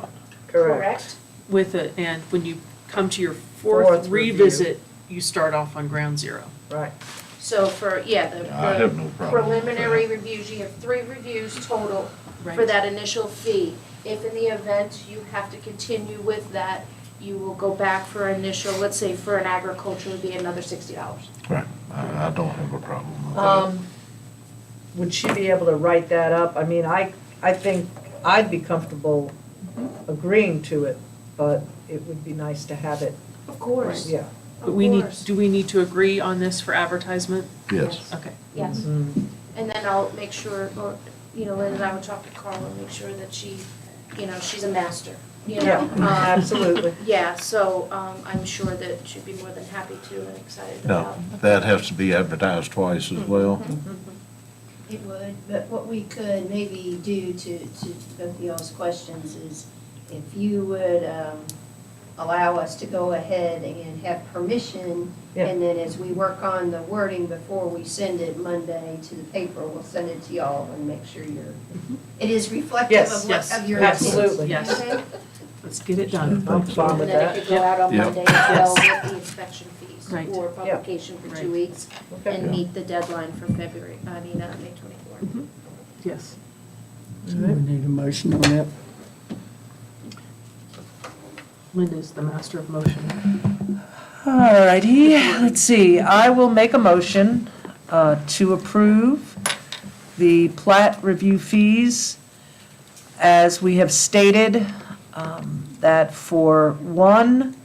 correct. With it, and when you come to your Fourth fourth review. revisit, you start off on ground zero. Right. So for, yeah, the I have no problem with preliminary that. reviews, you have 3 reviews total for Right. that initial fee. If in the event you have to continue with that, you will go back for initial, let's say for an agriculture would be another $60. Right, I don't have a problem with that. Would she be able to write that up? I mean, I think I'd be comfortable agreeing to it, but it would be nice to have it, Of course. yeah. But we need, course. do we need to agree on this for advertisement? Yes. Okay. Yes, Mm. and then I'll make sure, or, you know, Lynn and I would talk to Carla, and make sure that she, you know, she's a master, you Yeah, know? absolutely. Yeah, so, I'm sure that she'd be more than happy to and excited No, about. that has to be advertised twice as well. It would, but what we could maybe do to both of y'all's questions is if you would allow us to go ahead and have permission, Yeah. and then as we work on the wording before we send it Monday to the paper, we'll send it to y'all and make sure it is reflective Yes, of yes, what, of your intent. absolutely. Yes. Okay? Let's get it done. I'm fine And with then it that. could go out on Yeah. Monday as well with the inspection fees. Right. Or publication for 2 Right. weeks, Okay. and meet the deadline for May 24th. Yes. So we need a motion on that. Linda's the master of motion. All righty, let's see, I will make a motion to approve the plat review fees as we have stated, that for 1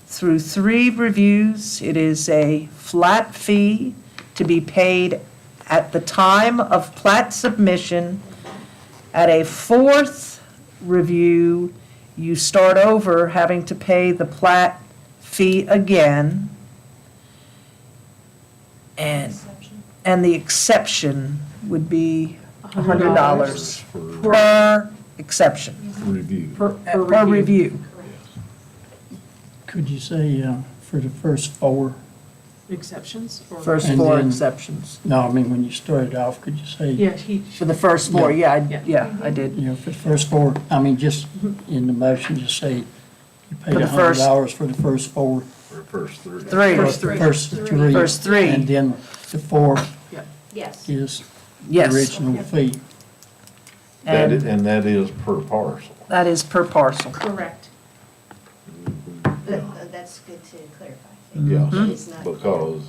through 3 reviews, it is a flat fee to be paid at the time of plat submission. At a 4th review, you start over having to pay the plat fee again. And the exception would be $100 per exception, Review. per review. Could you say, for the first 4? Exceptions? Or- First And 4 then- exceptions. No, I mean, when you started off, could you say? Yeah, he, For the first 4, yeah, Yeah. I did. You know, for the first 4, I mean, just in the motion, just say you paid For the first- $100 for the first 4. Or first 3. 3, First three. First 3. First 3, And then the 4th Yes. is the yes. original fee. And And that is per parcel. that is per parcel. Correct. That's good to clarify. Yes, It is not. because,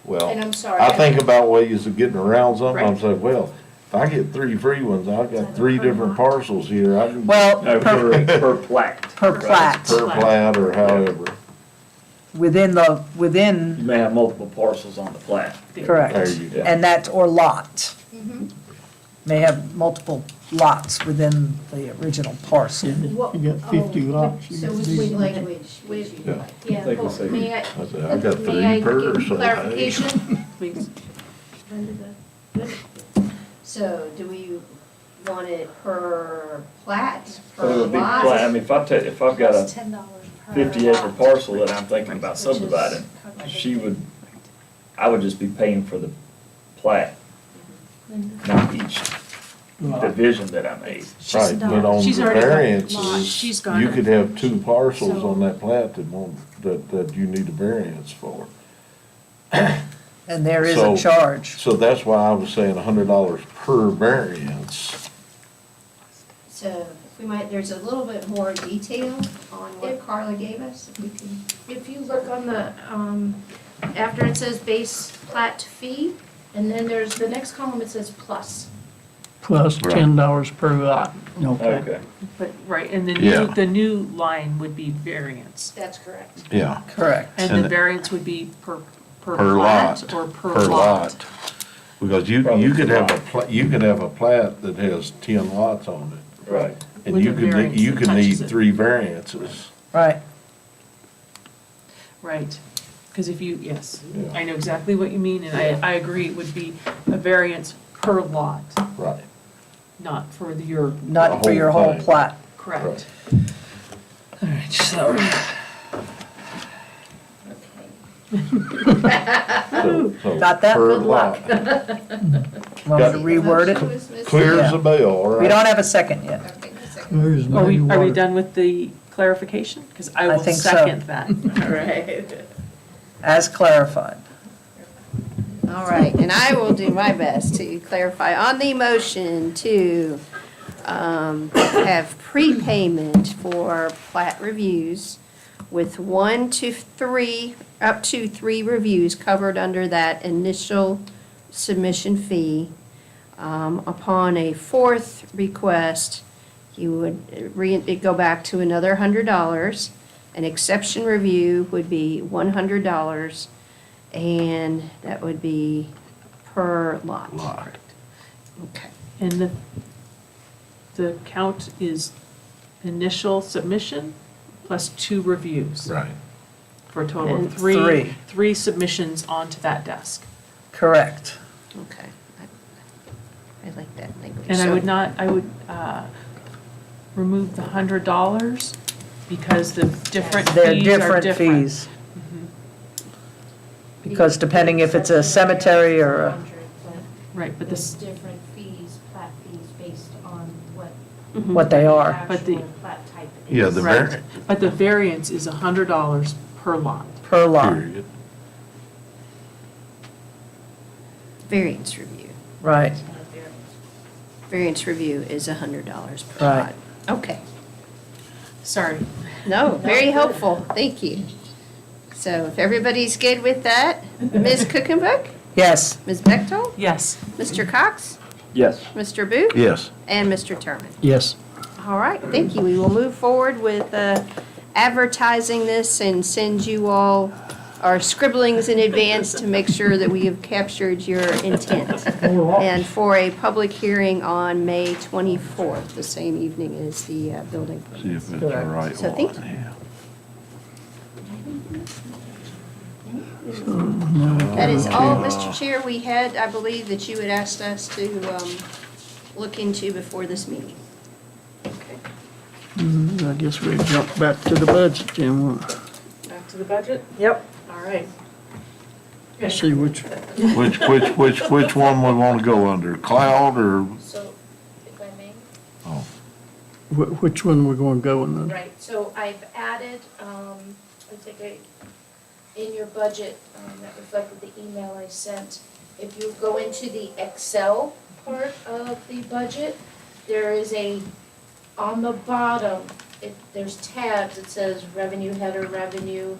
well, And I'm sorry. I think about ways of getting around something. I'm Right. saying, well, if I get 3 free ones, I've got 3 different parcels here. I can, Well, No, per plat. per plat, per plat or however. within, You may have multiple parcels on the plat. There correct. you go. And that, or lot. May have multiple lots within the original parcel. Yeah, if you got 50 lots. you So got with these. language, Yeah. yeah, They can well, say- may I, I said, I've got may I 3 per, get so. clarification? please. So do we want it per plat, So per it would be lot? plat, I mean, if I've got a $10 per 50 acre lot. parcel that I'm thinking about Which is subdividing, covered. I would just be paying for the plat, not each division that I made. Right, but on She's the already got lots. variances, She's got you it. could have 2 parcels So- on that plat that you need a variance for. And there is So- a charge. So that's why I was saying $100 per variance. So if we might, there's a little bit more detail on what Carla gave us, if we can. If you look on the, after it says base plat fee, and then there's, the next column, it says plus. Plus Right. $10 per lot. Okay. Okay. But, right, and Yeah. the new line would be variance. That's correct. Yeah. Correct. And And the the- variance would be per Per plat lot. or per Per lot? lot. Because you Probably could per have a, lot. you could have a plat that has 10 lots on it. Right. And With you a could, variance you that could touches need it. 3 variances. Right. Right, because if you, yes, Yeah. I know exactly what you mean, and I agree, it would be a variance per lot, Right. not for your, Not for The your whole whole thing. plat. correct. All right, so, So Got that? Per Good lot. want me to reword it? Clear as Yeah. a bell, all right? We don't have a second yet. Okay, a second. Where's Are we muddy water? done with the clarification? Because I I will think so. second that. All right. As clarified. All right, and I will do my best to clarify on the motion to have prepayment for plat reviews with 1 to 3, up to 3 reviews covered under that initial submission fee. Upon a 4th request, you would it'd go back to another $100. An exception review would be $100. And that would be per lot. Lot. Okay. And the count is initial submission plus 2 reviews. Right. For a total And of 3. three. 3 submissions onto that desk. Correct. Okay. I like that language. And I So- would not, I would remove the $100 because the different fees are They're different. different fees. Because depending if it's a cemetery or a, Right, but There's this, different fees, plat fees based on what what they are. But the- actual plat type is. Yeah, the right, variance, but the variance is $100 per lot. Per lot. period. Variance review. Right. Variance review is $100 per Right. lot. Okay. Sorry. No, very helpful. Thank you. So if everybody's good with that, Ms. Cookenbook, Yes. Ms. Bechtold, Yes. Mr. Cox, Yes. Mr. Booth, Yes. and Mr. Turman. Yes. All right, thank you. We will move forward with advertising this and send you all our scribblings in advance to make sure that we have captured your intent. And for a public hearing on May 24th, the same evening as the building See permits. if it's the right So thank one, you. yeah. That is all, Mr. Chair, we had, I believe, that you had asked us to look into before this meeting. I guess we jump back to the budget then. We'll Back to the budget? Yep. All right. see which, Which one we want to go under, cloud or, So, if I may. which one we're going to go in. Right, so I've added, in your budget, that reflected the email I sent. If you go into the Excel part of the budget, there is on the bottom, there's tabs, it says revenue header, revenue,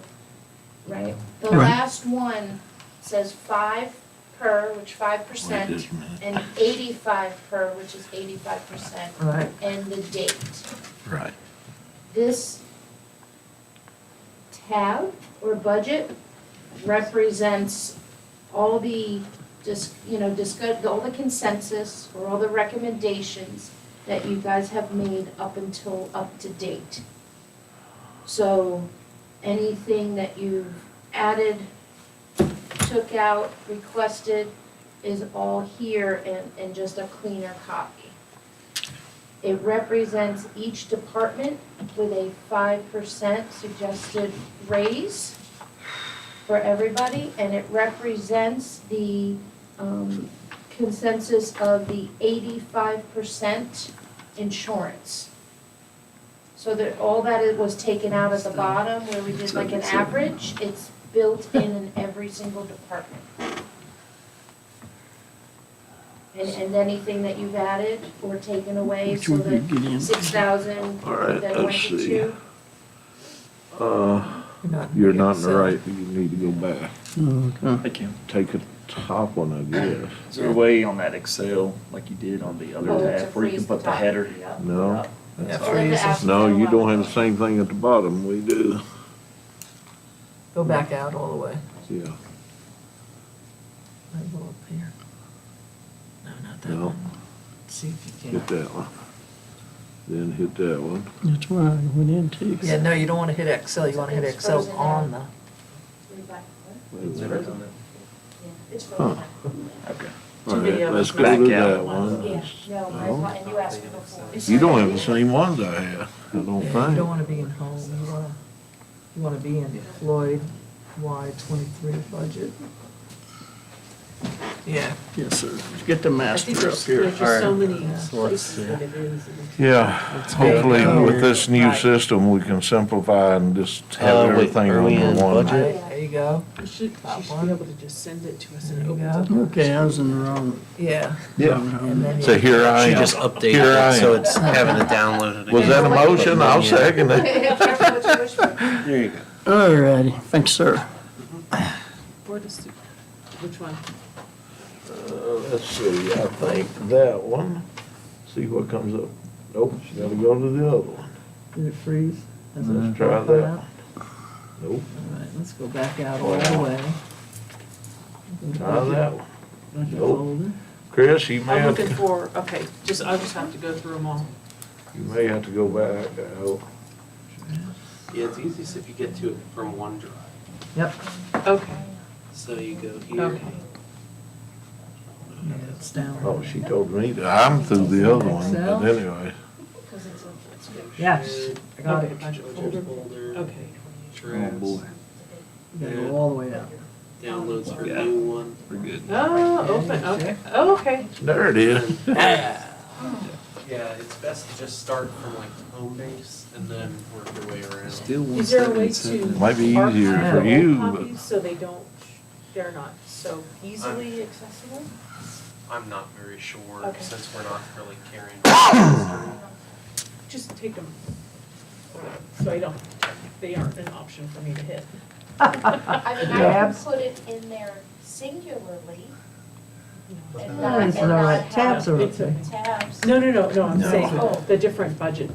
right? The Right. last one says 5 per, which 5%, Wait just a minute. and 85 per, which is 85%, Right. and the date. right, This tab or budget represents all the, all the consensus or all the recommendations that you guys have made up to date. So anything that you've added, took out, requested is all here and just a cleaner copy. It represents each department with a 5% suggested raise for everybody, and it represents the consensus of the 85% insurance. So that all that was taken out at the bottom, where we did like an average, it's built in every single department. And anything that you've added or taken away, Which so would we that get in? 6,000, All right, then went let's to see. 2. You're not in the right, you need to go back. Okay. Thank you. Take a top one, I guess. Is there a way on that Excel, like you did on the other Oh, to tab, where you can freeze put the the top. header? Yep. No, Or the app no, you will don't allow have it. the same thing at the bottom, we do, Go back out all the way. yeah. Right, go up here. No, not that No. one. See if you Hit can. that one. Then hit that one. That's where I went into. Yeah, no, you don't want to hit Excel, you want to hit It's Excel frozen on now. the, Read back. What? Wait a minute. Yeah, it's frozen. Okay. All right, let's go Back to out. that one. Yeah, no, and you asked me before. You don't have the same ones I have, I don't yeah, you don't think. want to be in home, you want to be in Floyd Y23 budget. Yeah. Yes, sir. Let's get the I think master up there's here. just so many So let's places that it is. Yeah, hopefully go. with this new Right. system, we can simplify and just have wait, everything are we in under one. budget? There you go. She should be able to just send it to us and There it you opens go. up. Okay, I was in the wrong. Yeah. Yeah, And then so here I She am. just updated Here I it, so am. it's having to download it again. Was that a motion? I'll second it. Careful what you wish for. There you go. All righty, thanks, sir. Where does it, which one? Let's see, I think that one, see what comes up. Nope, she gotta go to the other one. Did it freeze? That's what Let's it's try talking that. about? Nope, All right, let's go back out all the way. try that one. Budget Nope. folder. Chris, you may I'm have, looking to- for, okay, I'll just have to go through them all. you may have to go back out. Yeah, it's easiest if you get to it from OneDrive. Yep. Okay, So you go here. okay. Yeah, it's down. Oh, she told me that, I'm through the other one, Excel? but anyway. Yes, I got Okay, it. budget Budget folder. folder. Okay. Drafts, boy. You gotta go all the way out. downloads for Yeah. new one. We're good. Oh, open, okay, oh, okay. There it is. Yeah, it's best to just start from like home base and then work your way around. Still Is there a way 177. to Might be easier archive for the you, old but- copies so they're not so easily accessible? I'm not very sure Okay. since we're not really carrying history. Just take them, so I don't, they aren't an option for me to hit. I mean, I can Tabs. put it in there singularly and No, not, it's and all not right. Tabs are have okay. tabs. No, I'm No. saying Oh. the different budget,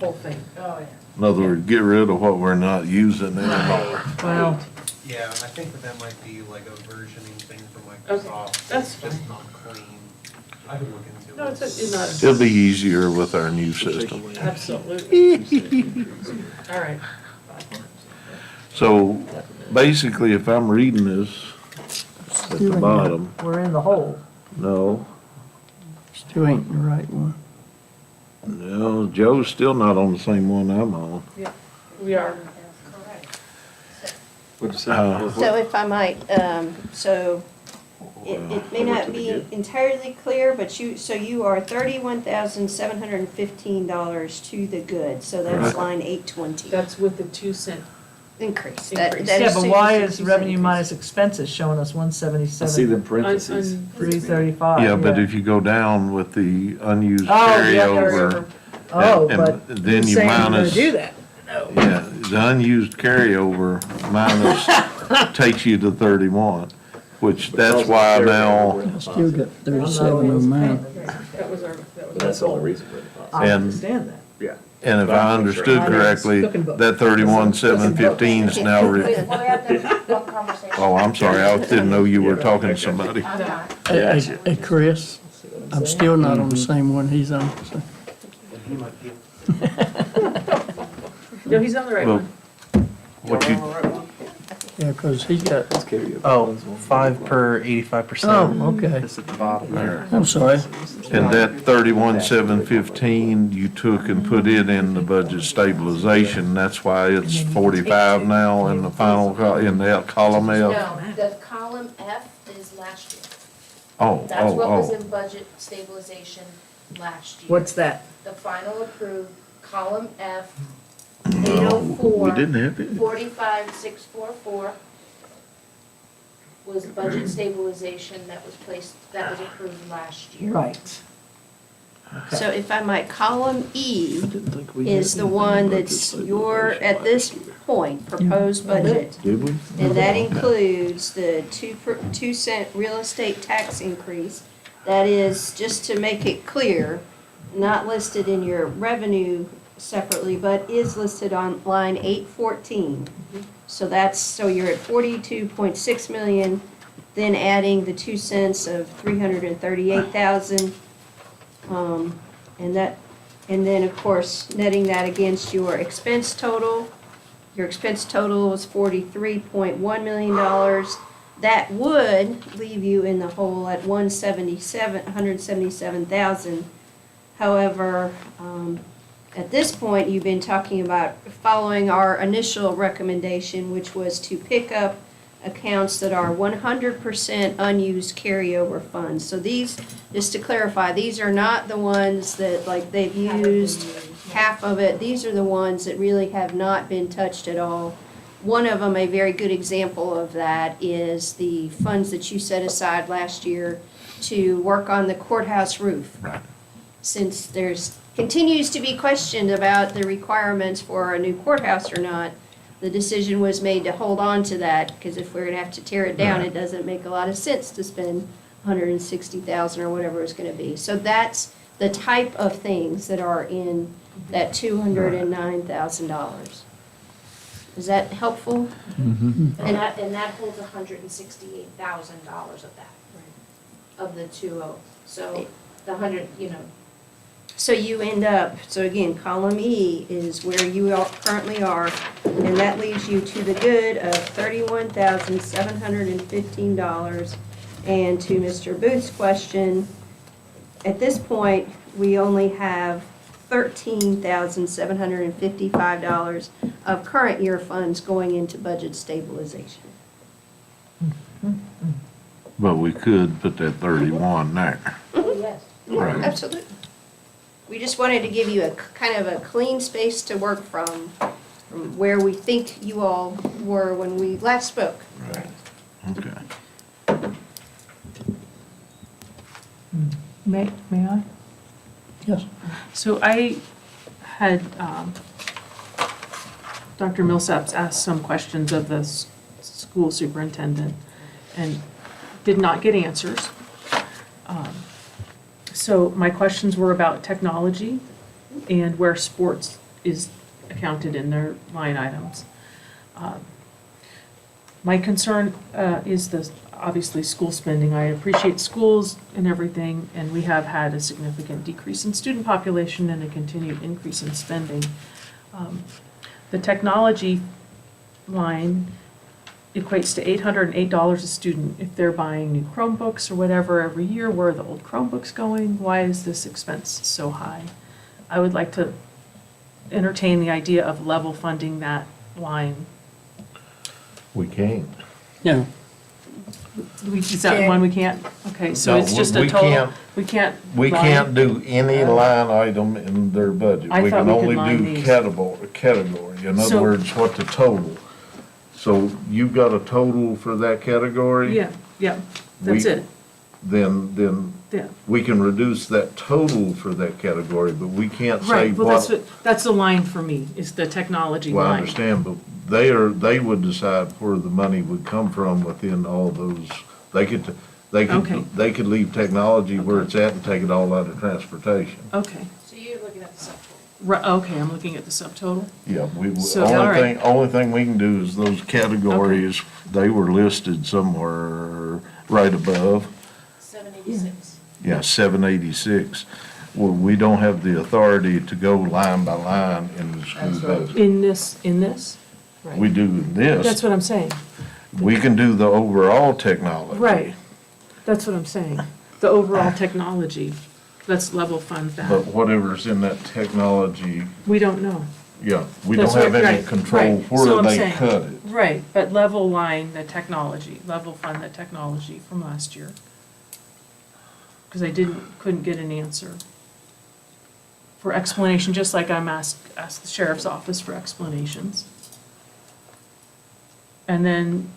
whole thing. Oh, yeah. In other words, get rid of what we're not using anymore. Well, Yeah, I think that might be like a versioning thing from Okay, Microsoft. that's It's just not clean. I can look into it. No, it's not. It'll be easier with our new system. Absolutely. All right. So basically, if I'm reading this at the bottom, we're in the hole. no, Still ain't the right one. no, Joe's still not on the same one I'm on. We are. Correct. What'd you say? So if I might, so it may not be entirely clear, but you are $31,715 to the good, so that's Correct. line 820 That's with the 2-cent. increase. Increase. That Yeah, but assumes why a is 2 cent revenue increase. minus expenses showing us I see the 177, parentheses. 335? Yeah, but if you go down with the unused Oh, yeah, carryover, Oh, and but then who's you saying we're gonna minus- do that? yeah, the unused carryover minus takes you to 31, which that's why now, I still got 37 on mine. That was our. That's the only reason. I And- understand that. and if I understood Minus correctly, cooking book. that 31,715 is now, Wait, we're having one conversation. oh, I'm sorry, I didn't know you were talking to somebody. I'm not. Hey, Chris, I'm still not on the same one he's on. So. He might be. No, he's on the right Well, one. what you, Yeah, because he's got, Oh, 5 per 85%. oh, okay. It's at the bottom there. I'm sorry. and that 31,715, you took and put it in the budget stabilization, that's why it's 45 now in the final, in that column F? No, the column F is last year. Oh, That's what was oh, in budget stabilization last year. What's that? The final approved, column F, oh. No, 804. we didn't have it. 45,644 was budget stabilization that was approved last year. Right. So if I might, column E is the one that's your, at this point, proposed budget. Did we? And that includes the 2 cent real estate tax increase. That is, just to make it clear, not listed in your revenue separately, but is listed on line 814. So you're at 42.6 million, then adding the 2 cents of 338,000. And then, of course, netting that against your expense total. Your expense total was $43.1 million. That would leave you in the hole at 177,000. However, at this point, you've been talking about following our initial recommendation, which was to pick up accounts that are 100% unused carryover funds. So these, just to clarify, these are not the ones that, like, they've used half of it. These are the ones that really have not been touched at all. One of them, a very good example of that, is the funds that you set aside last year to work on the courthouse roof. Right. Since continues to be questioned about the requirements for a new courthouse or not, the decision was made to hold on to that, because if we're gonna have to tear it down, it doesn't make a lot of sense to spend $160,000 or whatever it's gonna be. So that's the type of things that are in that $209,000. Is that helpful? And that holds $168,000 of that, of the 2.0. So the 100, So you end up, so again, column E is where you currently are, and that leaves you to the good of $31,715. And to Mr. Booth's question, at this point, we only have $13,755 of current year funds going into budget stabilization. But we could put that 31 there. Oh, yes. Right. Absolutely. We just wanted to give you a kind of a clean space to work from where we think you all were when we last spoke. Right. Okay. May I? Yes. So I had Dr. Millsaps asked some questions of the school superintendent and did not get answers. So my questions were about technology and where sports is accounted in their line items. My concern is obviously school spending. I appreciate schools and everything, and we have had a significant decrease in student population and a continued increase in spending. The technology line equates to $808 a student if they're buying new Chromebooks or whatever every year. Where are the old Chromebooks going? Why is this expense so high? I would like to entertain the idea of level funding that line. We can't. No, Is that one we can't? Okay, so No, it's just a we total, can't- we can't. We line- can't do any line item in their budget. I thought we could line can only these. do category. In other So- words, what the total. So you've got a total for that category? Yeah, that's We- it, Then yeah. we can reduce that total for that category, but we can't say Right, well, what. that's the line for me, is the technology Well, I line. understand, but they would decide where the money would come from within all those. Okay. They could leave technology where it's at and take it all out of transportation. Okay, So you're looking at the subtotal. right, okay, I'm looking at the subtotal. Yeah, So, all right. only thing we can do is those categories, they were listed somewhere right above. 786. Yeah, 786. Well, we don't have the authority to go line by line in the school That's right. budget. In this? Right. We do in That's this. what I'm saying. We can do the overall technology. Right, that's what I'm saying. The overall technology, let's level fund that. But whatever's in that technology, We don't know. yeah, we don't That's have right, any right, control right. So where I'm they saying- cut it. Right, but level line the technology, level fund the technology from last year. Because I couldn't get an answer for explanation, just like I'm asked the sheriff's office for explanations. And then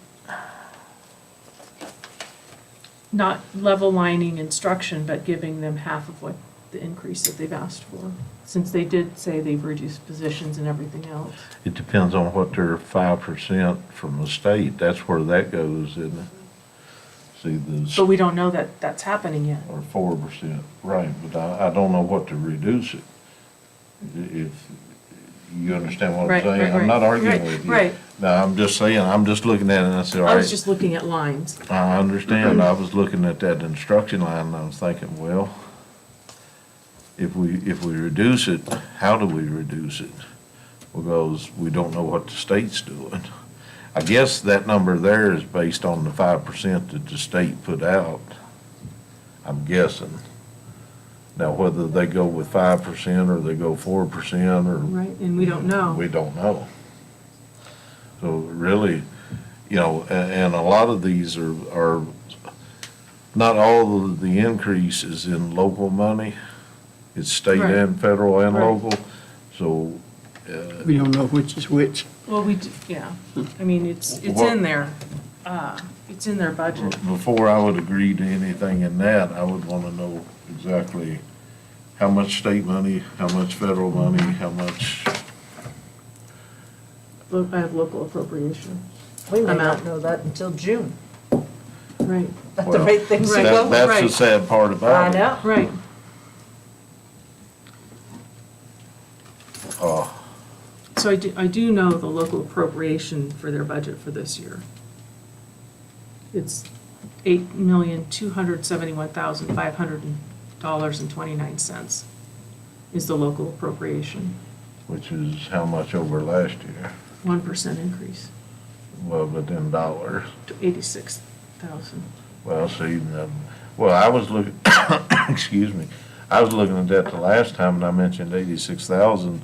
not level lining instruction, but giving them half of what the increase that they've asked for, since they did say they've reduced positions and everything else. It depends on what their 5% from the state, that's where that goes, isn't it? See, But we don't know that that's happening yet. or 4%, right, but I don't know what to reduce it. If, you understand what I'm Right, saying? right, I'm not right, arguing right, with you. right. No, I'm just saying, I'm just looking at it and I said, all I was right, just looking at lines. I understand, I was looking at that instruction line and I was thinking, well, if we reduce it, how do we reduce it? Because we don't know what the state's doing. I guess that number there is based on the 5% that the state put out, I'm guessing. Now, whether they go with 5% or they go 4% or. Right, and we don't know. We don't know. So really, and a lot of these are, not all of the increase is in local money. It's state Right. and federal and Right. local, so. we don't know which is which. Well, yeah, I mean, it's What- in there, it's in their budget. Before I would agree to anything in that, I would want to know exactly how much state money, how much federal money, how much, Look, I have local appropriation. We may I'm not out. know that until June, Right, at the Well, rate things are Right. going. that's the Right. sad part I about it. know. right. So I do know the local appropriation for their budget for this year. It's $8,271,500.29 is the local appropriation, Which is how much over last year? 1% increase Well, but in dollars. to 86,000. Well, see, I was looking, excuse me, I was looking at that the last time and I mentioned 86,000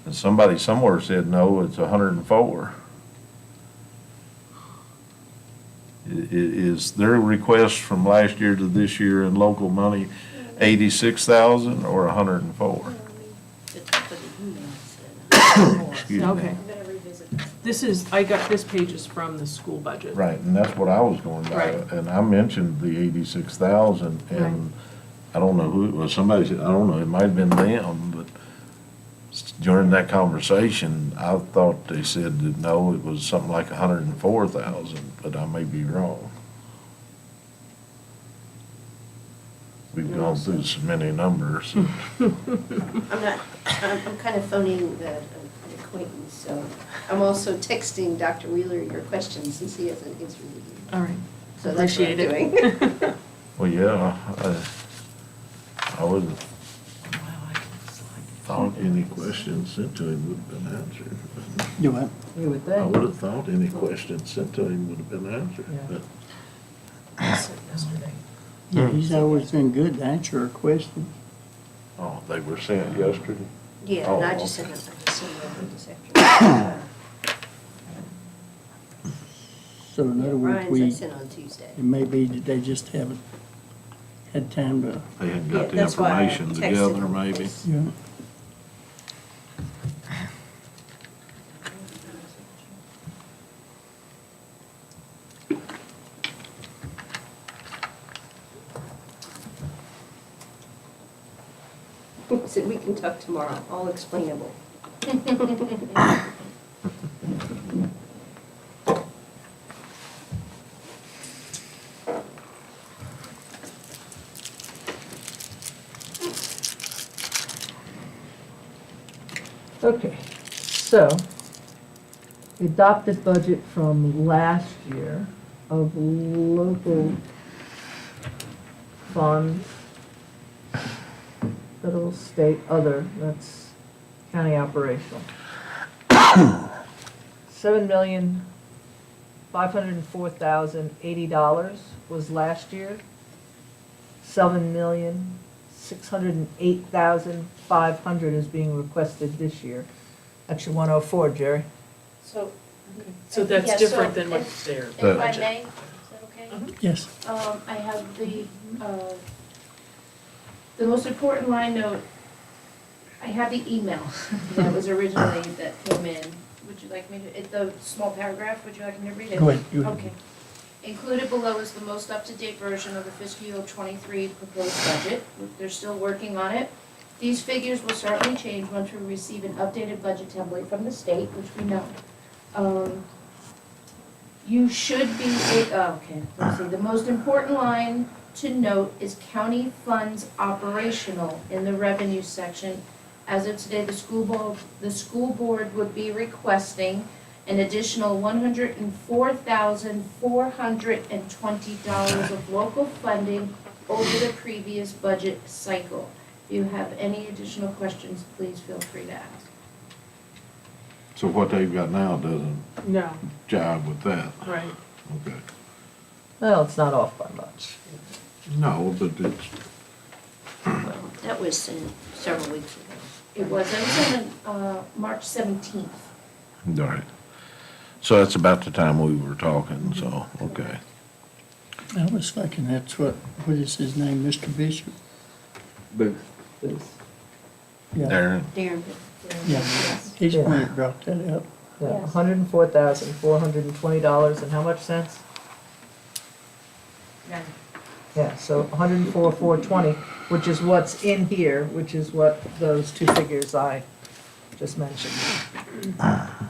and somebody somewhere said, no, it's 104. Is their request from last year to this year in local money 86,000 or 104? Excuse me. Okay, I'm gonna revisit this. I got, this page is from the school budget. Right, and that's what I was going by, Right. and I mentioned the 86,000, and I don't know who it was, somebody said, I don't know, it might have been them, but during that conversation, I thought they said that no, it was something like 104,000, but I may be wrong. We've gone through so many numbers. I'm kind of phoning an acquaintance, so I'm also texting Dr. Wheeler your questions since he hasn't answered them. All right. So that's what I'm Appreciate it. doing. Well, yeah, I would have thought any questions sent to him would have been answered. You what? You would I think. would have thought any questions sent to him would have been answered, Yeah. but Yesterday. Yeah, he's always been good to answer our questions. oh, they were sent yesterday. Yeah, and I Oh, just okay. sent them this afternoon. So in other words, Ryan's I we, sent on Tuesday. it may be that they just haven't had time to, They hadn't Yeah, got the that's why I information texted together, him. maybe. you know, He said, we can talk tomorrow, all explainable. Okay, so, the adopted budget from last year of local funds, federal, state, other, that's county operational. $7,504,080 was last year. $7,608,500 is being requested this year. That's your 104, Jerry. So. So that's yeah, different than what if- they're. If I may, is that okay? yes. I have the most important line note, I have the email that was originally that came in. Would you like me to, the small paragraph, would you like me to read it? Go ahead, go ahead. Okay. Included below is the most up-to-date version of the fiscal year '23 proposed budget. They're still working on it. These figures will certainly change once we receive an updated budget template from the state, which we know. You should be, okay, let's see, the most important line to note is county funds operational in the revenue section. As of today, the school board would be requesting an additional $104,420 of local funding over the previous budget cycle. If you have any additional questions, please feel free to ask. So what they've got now doesn't No, jive with that, right. okay. Well, it's not off by much. No, but it's, That was sent several weeks ago. It was on March 17th. all right. So that's about the time we were talking, so, okay. I was thinking that's what is his name, Mr. Bishop? Booth. Yeah, Darren, Darren, yeah, he's the one that brought that up. Yeah, Yes. $104,420 and how much cents? Yeah, so 104,420, which is what's in here, which is what those two figures I just mentioned.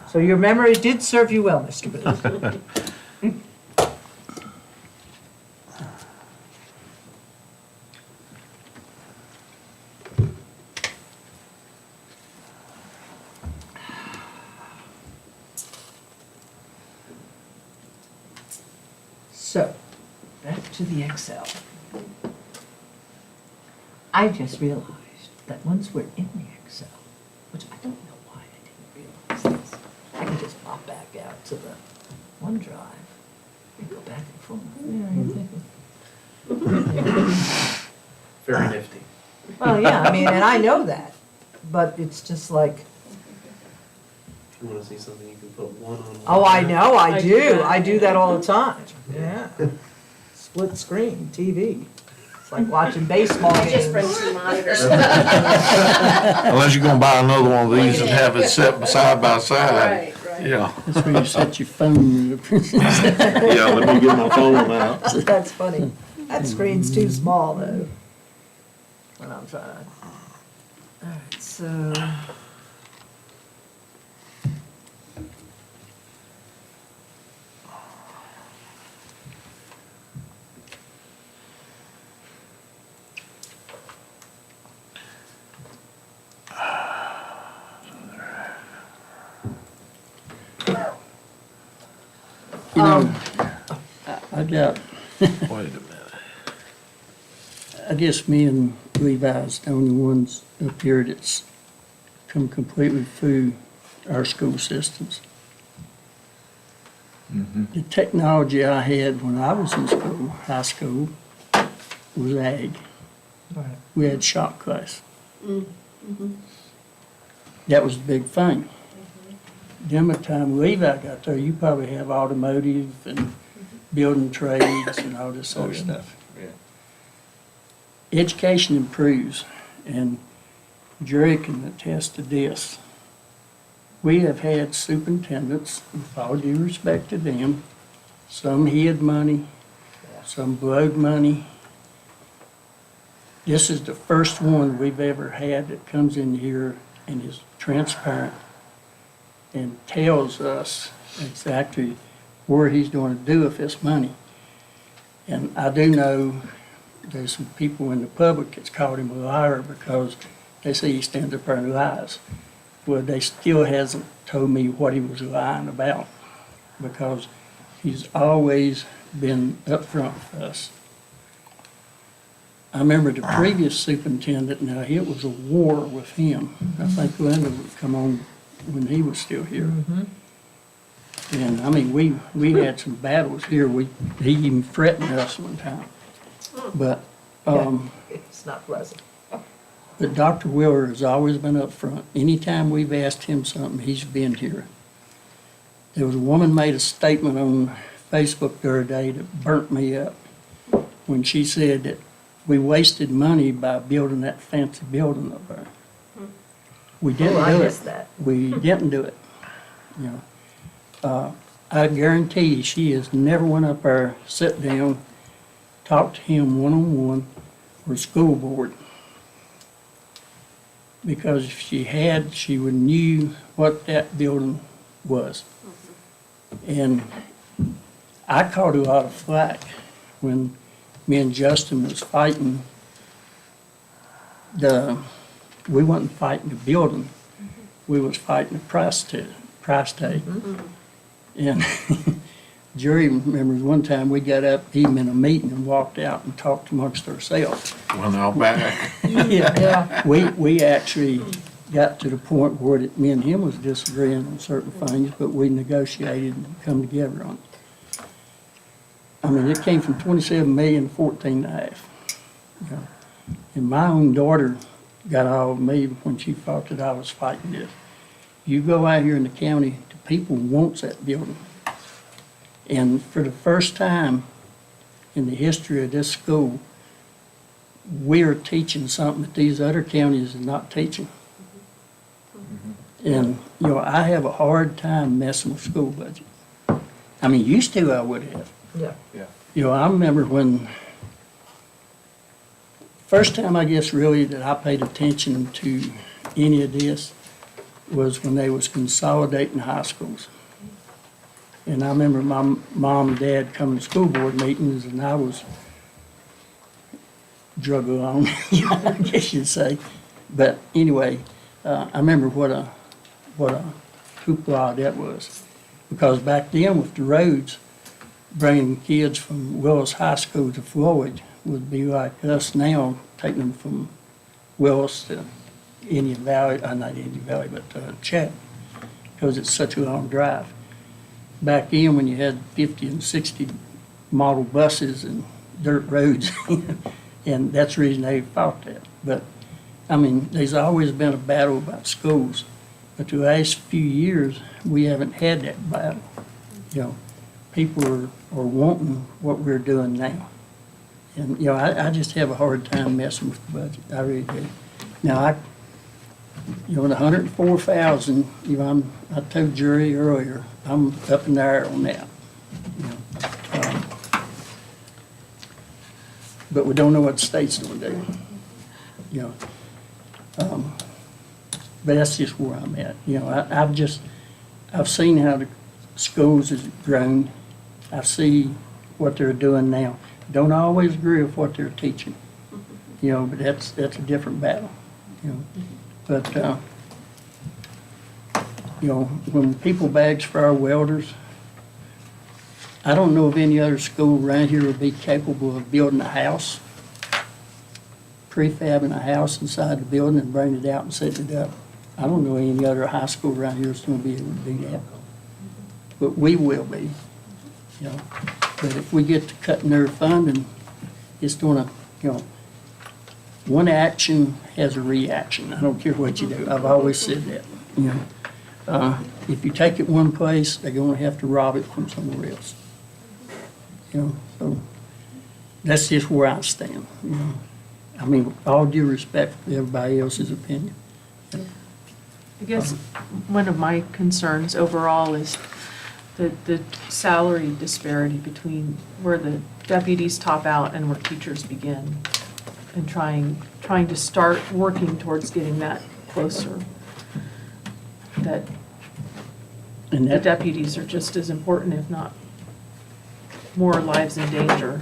So your memory did serve you well, Mr. Booth. So, back to the Excel. I just realized that once we're in the Excel, which I don't know why I didn't realize this, I can just pop back out to the OneDrive and go back and forth. Very nifty. Well, yeah, I mean, and I know that, but it's just like, If you wanna see something, you can put one on one. oh, I know, I I do do, that. I do that all the time, yeah. Split screen, TV, it's like watching baseball I just bring games. two monitors. unless you're gonna buy another one of these and have it set side by side. Right, right. Yeah, That's where you set your phone. yeah, let me get my phone out. That's funny. That screen's too small though. When I'm trying. All right, so know, I got, Wait a minute. I guess me and Levi's the only ones up here that's come completely through our school systems. The technology I had when I was in school, high school, was ag. Right. We had shop class. That was the big thing. Then by the time Levi got there, you probably have automotive and building trades and all this other stuff. Education improves, and Jerry can attest to this. We have had superintendents, with all due respect to them, some hid money, some blowed money. This is the first one we've ever had that comes in here and is transparent and tells us exactly where he's going to do with this money. And I do know there's some people in the public that's called him a liar because they say he stands up there and lies. Well, they still hasn't told me what he was lying about, because he's always been upfront with us. I remember the previous superintendent, now it was a war with him. I think Linda would come on when he was still here. And I mean, we had some battles here. He even threatened us one time. But, It's not pleasant. but Dr. Wheeler has always been up front. Anytime we've asked him something, he's been here. There was a woman made a statement on Facebook the other day that burnt me up when she said that we wasted money by building that fancy building up there. We didn't I do missed it. that. We didn't do it. You know, I guarantee you, she has never went up there, sat down, talked to him one-on-one or school board. Because if she had, she would knew what that building was. And I caught a lot of flack when me and Justin was fighting we wasn't fighting the building, we was fighting the price tag. And Jerry remembers one time we got up, even in a meeting, and walked out and talked amongst ourselves. Well, now back. Yeah, we actually got to the point where me and him was disagreeing on certain things, but we negotiated and come together on it. I mean, it came from 27 million to 14 and a half. You know. And my own daughter got all of me when she thought that I was fighting this. You go out here in the county, the people wants that building. And for the first time in the history of this school, we are teaching something that these other counties are not teaching. And, you know, I have a hard time messing with school budget. I mean, used to I would have. Yeah. You know, I remember when, first time I guess really that I paid attention to any of this was when they was consolidating high schools. And I remember my mom and dad coming to school board meetings, and I was drug along, I guess you'd say. But anyway, I remember what a hoopla that was. Because back then with the roads, bringing kids from Willis High School to Floyd would be like us now, taking them from Willis to Indian Valley, not Indian Valley, but Chat, because it's such a long drive. Back then, when you had 50 and 60 model buses and dirt roads, and that's the reason they fought that. But, I mean, there's always been a battle about schools, but the last few years, we haven't had that battle. You know, people are wanting what we're doing now. And, you know, I just have a hard time messing with the budget, I really do. Now, you know, the 104,000, you know, I told Jerry earlier, I'm up in the air on that. You know, but we don't know what the state's gonna do, you know. But that's just where I'm at, you know, I've seen how the schools has grown. I see what they're doing now. Don't always agree with what they're teaching, you know, but that's a different battle, you know. But, you know, when people bags for our welders, I don't know of any other school around here would be capable of building a house, prefabbing a house inside the building and bringing it out and setting it up. I don't know any other high school around here that's gonna be able to do that. But we will be, you know. But if we get to cutting their funding, it's gonna, you know, one action has a reaction. I don't care what you do. I've always said that, you know. If you take it one place, they're gonna have to rob it from somewhere else. You know, so that's just where I stand, you know. I mean, with all due respect for everybody else's opinion. I guess one of my concerns overall is the salary disparity between where the deputies top out and where teachers begin, and trying to start working towards getting that closer. That And the that, deputies are just as important, if not more lives in danger.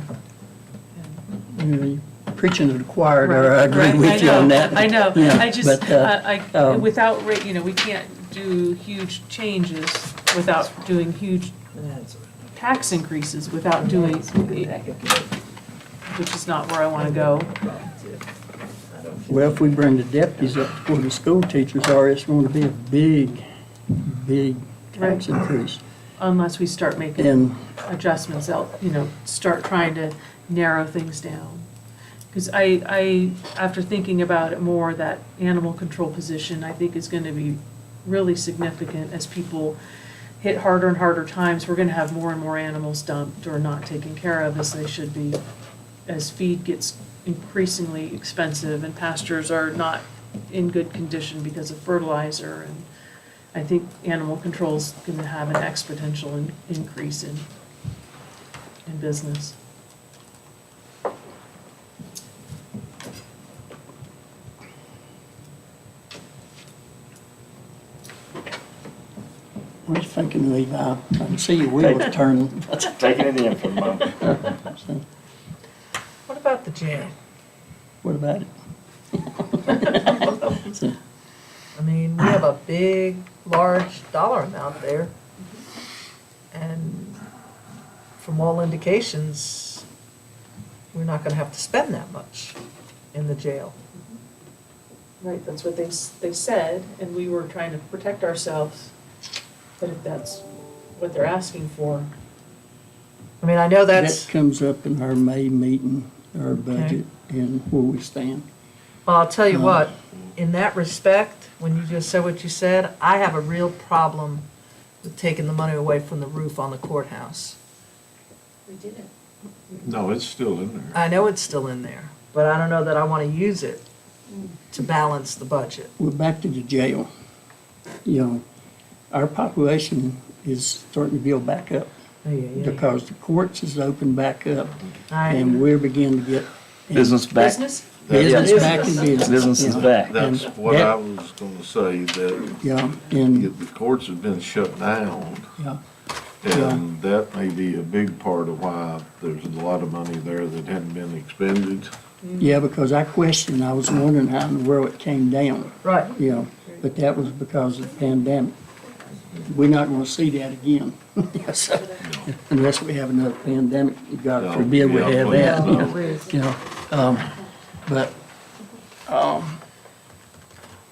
you know, you're preaching to the choir there, I Right, agree right, with you on that. I know, Yeah, I just, but, without, you know, we can't do huge changes without doing huge tax increases, without doing, which is not where I want to go. Well, if we bring the deputies up to where the school teachers are, it's going to be a big, big tax Right. increase. Unless we start making And adjustments out, you know, start trying to narrow things down. Because after thinking about it more, that animal control position, I think is going to be really significant as people hit harder and harder times. We're going to have more and more animals dumped or not taken care of as they should be, as feed gets increasingly expensive and pastures are not in good condition because of fertilizer. And I think animal control's going to have an exponential increase in business. I was thinking, Levi, I can see your wheels turning. Taking it in for a moment. What about the jail? What about it? I mean, we have a big, large dollar amount there. And from all indications, we're not gonna have to spend that much in the jail. Right, that's what they said, and we were trying to protect ourselves. But if that's what they're asking for, I mean, I know That that's, comes up in our May meeting, our budget, and where we stand. well, I'll tell you what, in that respect, when you just said what you said, I have a real problem with taking the money away from the roof on the courthouse. We did it. No, it's still in there. I know it's still in there, but I don't know that I wanna use it to balance the budget. We're back to the jail. You know, our population is starting to build back up because the courts is open back up and we're beginning to get. Business back. business, Business Yeah. back in business. Business is you know. back. That's And what that- I was gonna say, that Yeah, and, the courts have been shut down. yeah, And that may be a big part of why there's a lot of money there that hadn't been expended. yeah, because I was wondering how in the world it came down, Right. you know, but that was because of the pandemic. We're not gonna see that again. So, unless we have another pandemic, God No, forbid we yeah, have please that, don't. you know. But, of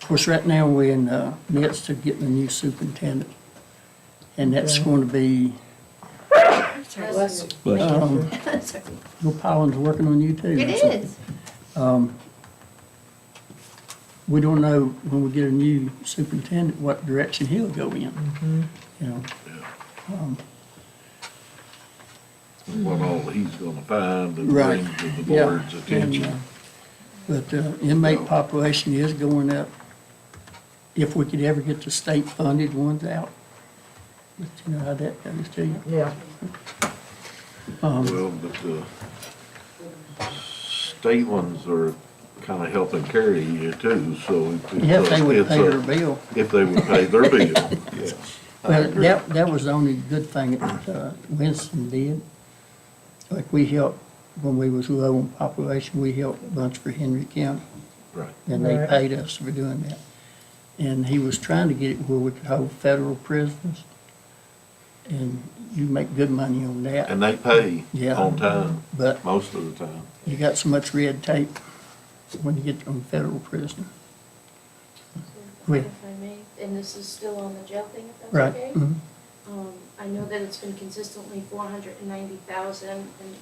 course, right now, we're in the midst of getting a new superintendent. And that's going to be, Bless you. Bill Pollen's working on you too. It so, is. We don't know when we get a new superintendent, what direction he'll go in, you know. What all he's gonna find and Right. bring to the Yeah. board's attention. But inmate population is going up. If we could ever get the state-funded ones out. But you know how that goes to you. Yeah. Well, but the state ones are kinda helping carry you too, so. Yeah, if they would it's pay a- their bill. If they would pay their bill, yes. I Well, agree. that was the only good thing that Winston did. Like we helped, when we was low on population, we helped a bunch for Henry County. Right. And they Right. paid us for doing that. And he was trying to get it where we could hold federal prisoners. and you make good money on that. And they pay Yeah. on time, But most of the time. you got so much red tape when you get on federal prison. If I may, and this is still on the jail thing, if that's Right. okay? Mhm. I know that it's been consistently 490,000, and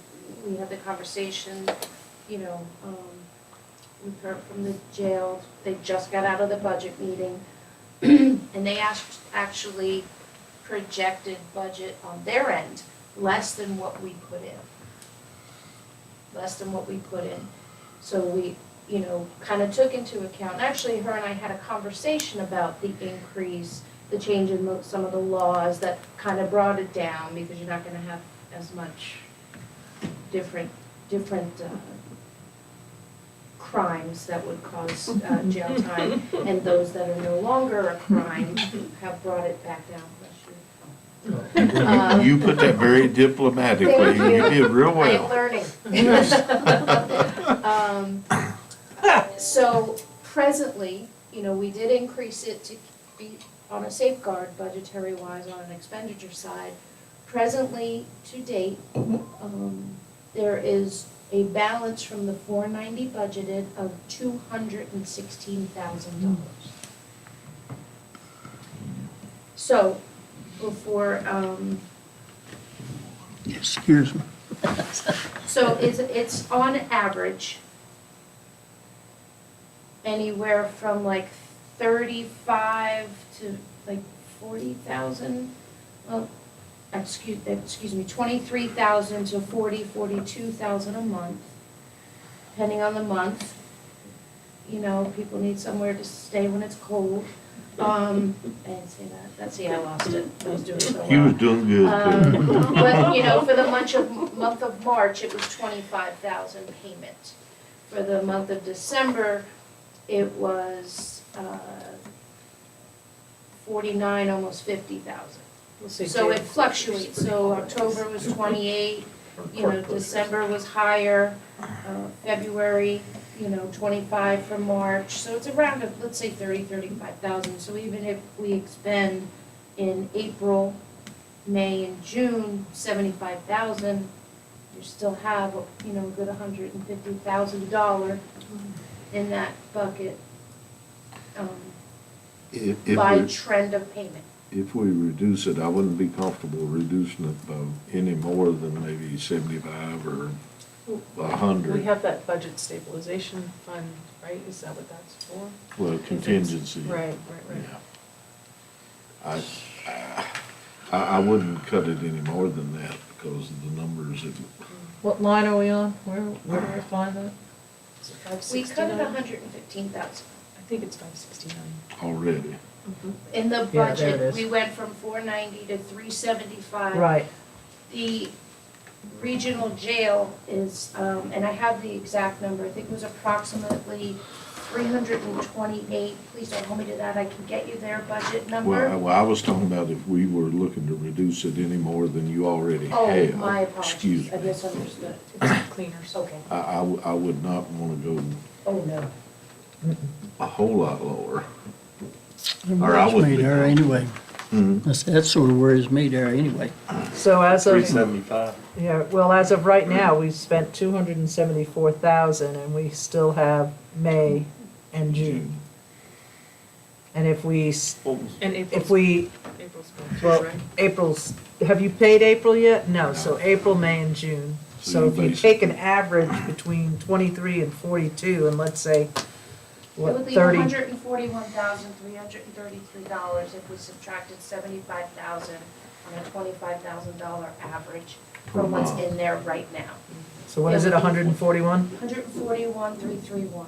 we had the conversation, you know, we've heard from the jail, they just got out of the budget meeting, and they actually projected budget on their end, less than what we put in. Less than what we put in. So we, you know, kind of took into account, and actually her and I had a conversation about the increase, the change in some of the laws that kind of brought it down, because you're not gonna have as much different crimes that would cause jail time, and those that are no longer a crime have brought it back down. You put that very diplomatically, Thank you. you did real I am well. learning. So presently, you know, we did increase it to be on a safeguard budgetary wise on an expenditure side. Presently, to date, there is a balance from the 490 budgeted of $216,000. So, before, Excuse me. so it's on average anywhere from like 35 to like 40,000. Well, excuse me, 23,000 to 42,000 a month, depending on the month. You know, people need somewhere to stay when it's cold. I didn't say that. That's, I lost it. I was doing so well. He was doing good too. But, you know, for the month of March, it was 25,000 payment. For the month of December, it was 49, almost 50,000. So it fluctuates. So October was 28, you know, December was higher, February, you know, 25 for March. So it's around, let's say 35,000. So even if we expend in April, May, and June, 75,000, you still have, you know, a good $150,000 in that bucket If by we, trend of payment. if we reduce it, I wouldn't be comfortable reducing it by any more than maybe 75 or 100. We have that budget stabilization fund, right? Is that what that's for? Well, contingency. Right. Yeah. I wouldn't cut it any more than that because of the numbers that, What line are we on? Where do we find that? Is it We cut it 569? 115,000. I think it's 569. already. In the Yeah, there it budget, is. we went from 490 to 375. Right, The regional jail is, and I have the exact number, I think it was approximately 328. Please don't hold me to that, I can get you their budget number. Well, I was talking about if we were looking to reduce it any more than you already Oh, have. my apologies, Excuse I me. misunderstood. It's cleaners. Okay, I would not want to go oh, no. a whole lot lower. It Or I worries wouldn't me be there anyway. Mhm. That sort of worries me there anyway. so as of, 375. yeah, well, as of right now, we've spent 274,000 and we still have May and June. And if we, And if we, April's going well, through, right? April's, have you paid April yet? No, so April, May, and June. So So you if you basically- take an average between 23 and 42, and let's say, It what, would be 30? $141,333 if we subtracted 75,000 on a $25,000 average from what's month. in there right now. So what is it, 141? 141,331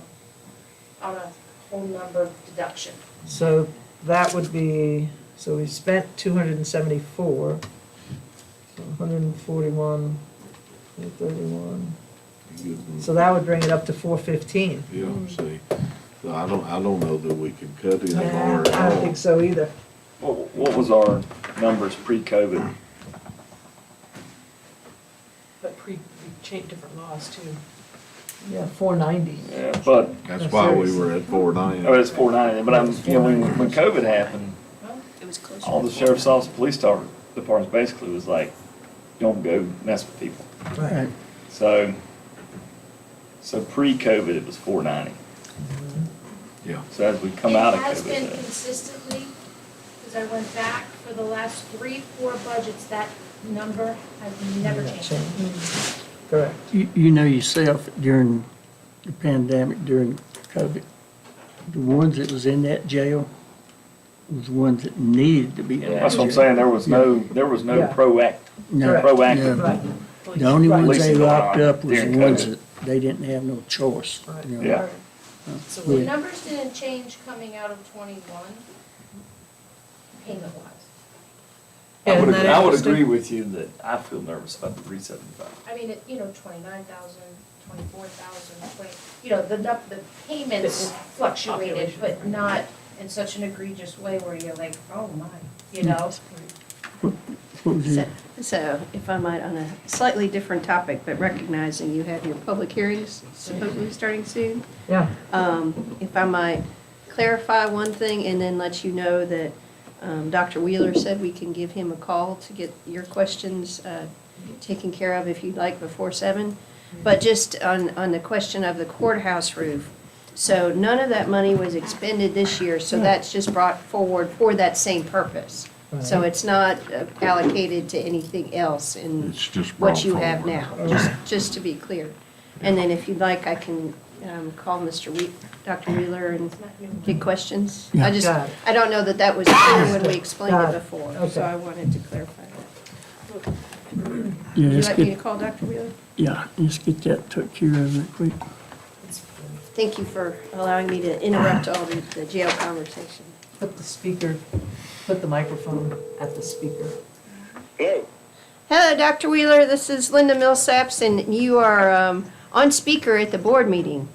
on a whole number deduction. So that would be, so we spent 274, so 141, 31. So that would bring it up to 415. Yeah, see, so I don't know that we can cut any Yeah, more at I don't all. think so either. What was our numbers pre-COVID? But we changed different laws too. Yeah, 490. Yeah, but, That's why we were at 490. it's 490, but when COVID happened, It was closer. all the sheriff's office, police departments basically was like, don't go mess with people. Right. So pre-COVID, it was 490. Yeah. So as we come out of It has been COVID, consistently, because I went back for the last 3-4 budgets, that number has never changed. Correct. You know yourself, during the pandemic, during COVID, the ones that was in that jail was the ones that needed to be in that jail. that's what I'm saying, there was no Yeah. No, proactive. Right. The only ones Policing they going locked on up was the during ones COVID. that they didn't have no choice. You know. Yeah. So the numbers didn't change coming out of 21, payment-wise. Isn't that I would interesting? agree with you that I feel nervous about the 375. I mean, 29,000, 24,000, the payments fluctuated, but not in such an egregious way where you're like, oh my, you know? What was your, So, if I might, on a slightly different topic, but recognizing you have your public hearings supposedly starting soon, Yeah. if I might clarify one thing and then let you know that Dr. Wheeler said we can give him a call to get your questions taken care of if you'd like before 7. But just on the question of the courthouse roof, so none of that money was expended this year, so that's just brought forward for that same purpose. So it's not allocated to anything else in It's just what brought you have now, forward. just to be clear. And then if you'd like, I can call Dr. Wheeler and get questions. Yeah. Got it. I don't know that was clear when we explained Got it it. before, Okay. so I wanted to clarify that. yeah, Would you let's like me to get, call Dr. Wheeler? yeah, let's get that took care of real quick. Thank you for allowing me to interrupt all the jail conversation. Put the microphone at the speaker. Hello, Dr. Wheeler, this is Linda Millsaps, and you are on speaker at the board meeting.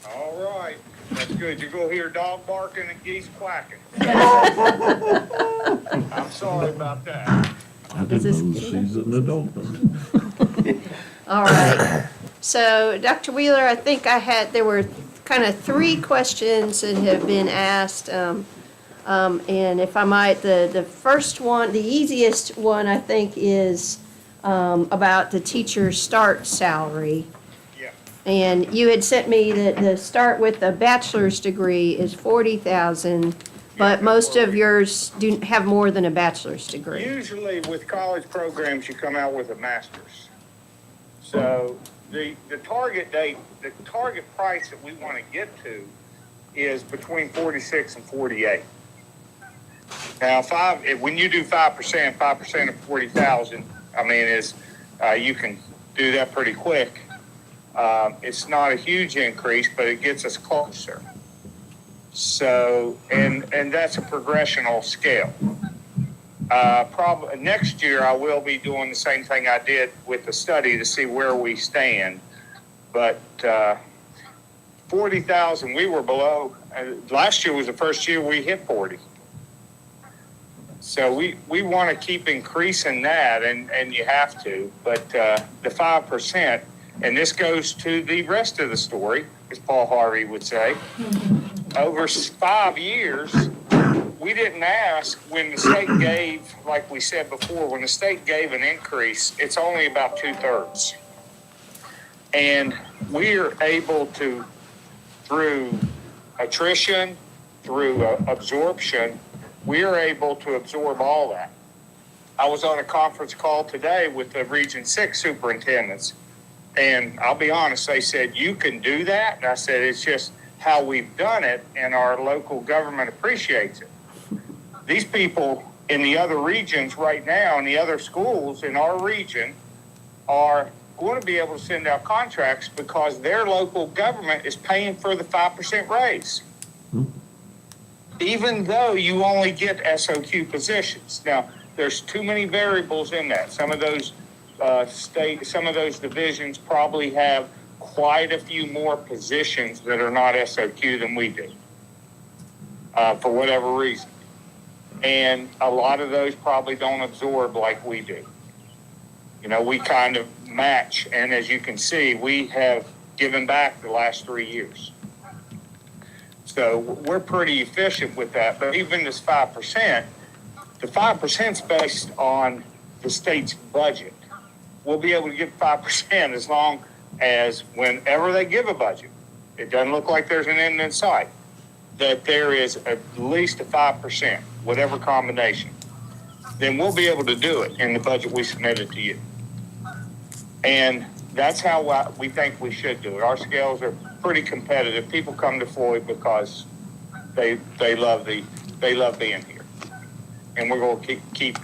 All right, that's good. You go hear dog barking and geese quacking. I'm sorry about that. I Is this- didn't know she's an adult. All right. So, Dr. Wheeler, I think there were kind of 3 questions that have been asked. And if I might, the first one, the easiest one, I think, is about the teacher start salary. Yeah. And you had sent me that the start with a bachelor's degree is 40,000, but Yeah, most that's of yours do have more than a bachelor's degree. Usually with college programs, you come out with a master's. So the target date, the target price that we want to get to is between 46 and 48. Now, when you do 5% of 40,000, I mean, you can do that pretty quick. It's not a huge increase, but it gets us closer. So, and that's a progressional scale. Probably next year I will be doing the same thing I did with the study to see where we stand. But 40,000, we were below. Last year was the first year we hit 40. So we want to keep increasing that, and you have to. But the 5%, and this goes to the rest of the story, as Paul Harvey would say. Over 5 years, we didn't ask when the state gave, like we said before, when the state gave an increase, it's only about 2/3. And we're able to, through attrition, through absorption, we're able to absorb all that. I was on a conference call today with the Region 6 superintendents, and I'll be honest, they said, you can do that? And I said, it's just how we've done it, and our local government appreciates it. These people in the other regions right now, in the other schools in our region, are going to be able to send out contracts because their local government is paying for the 5% raise. Even though you only get SOQ positions. Now, there's too many variables in that. Some of those some of those divisions probably have quite a few more positions that are not SOQ than we do, for whatever reason. And a lot of those probably don't absorb like we do. You know, we kind of match, and as you can see, we have given back the last 3 years. So we're pretty efficient with that, but even this 5%, The 5% is based on the state's budget. We'll be able to get 5% as long as whenever they give a budget, it doesn't look like there's an end in sight, that there is at least a 5%, whatever combination. Then we'll be able to do it in the budget we submitted to you. And that's how we think we should do it. Our scales are pretty competitive. People come to Floyd because they love being here. And we're going to keep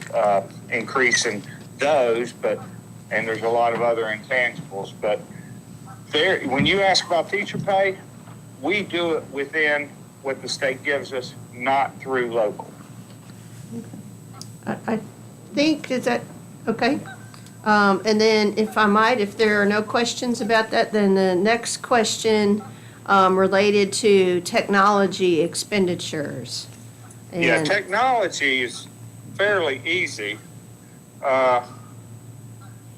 increasing those, and there's a lot of other intangibles. But when you ask about teacher pay, we do it within what the state gives us, not through local. I think, is that okay? And then if I might, if there are no questions about that, then the next question related to technology expenditures. Yeah, And- technology is fairly easy.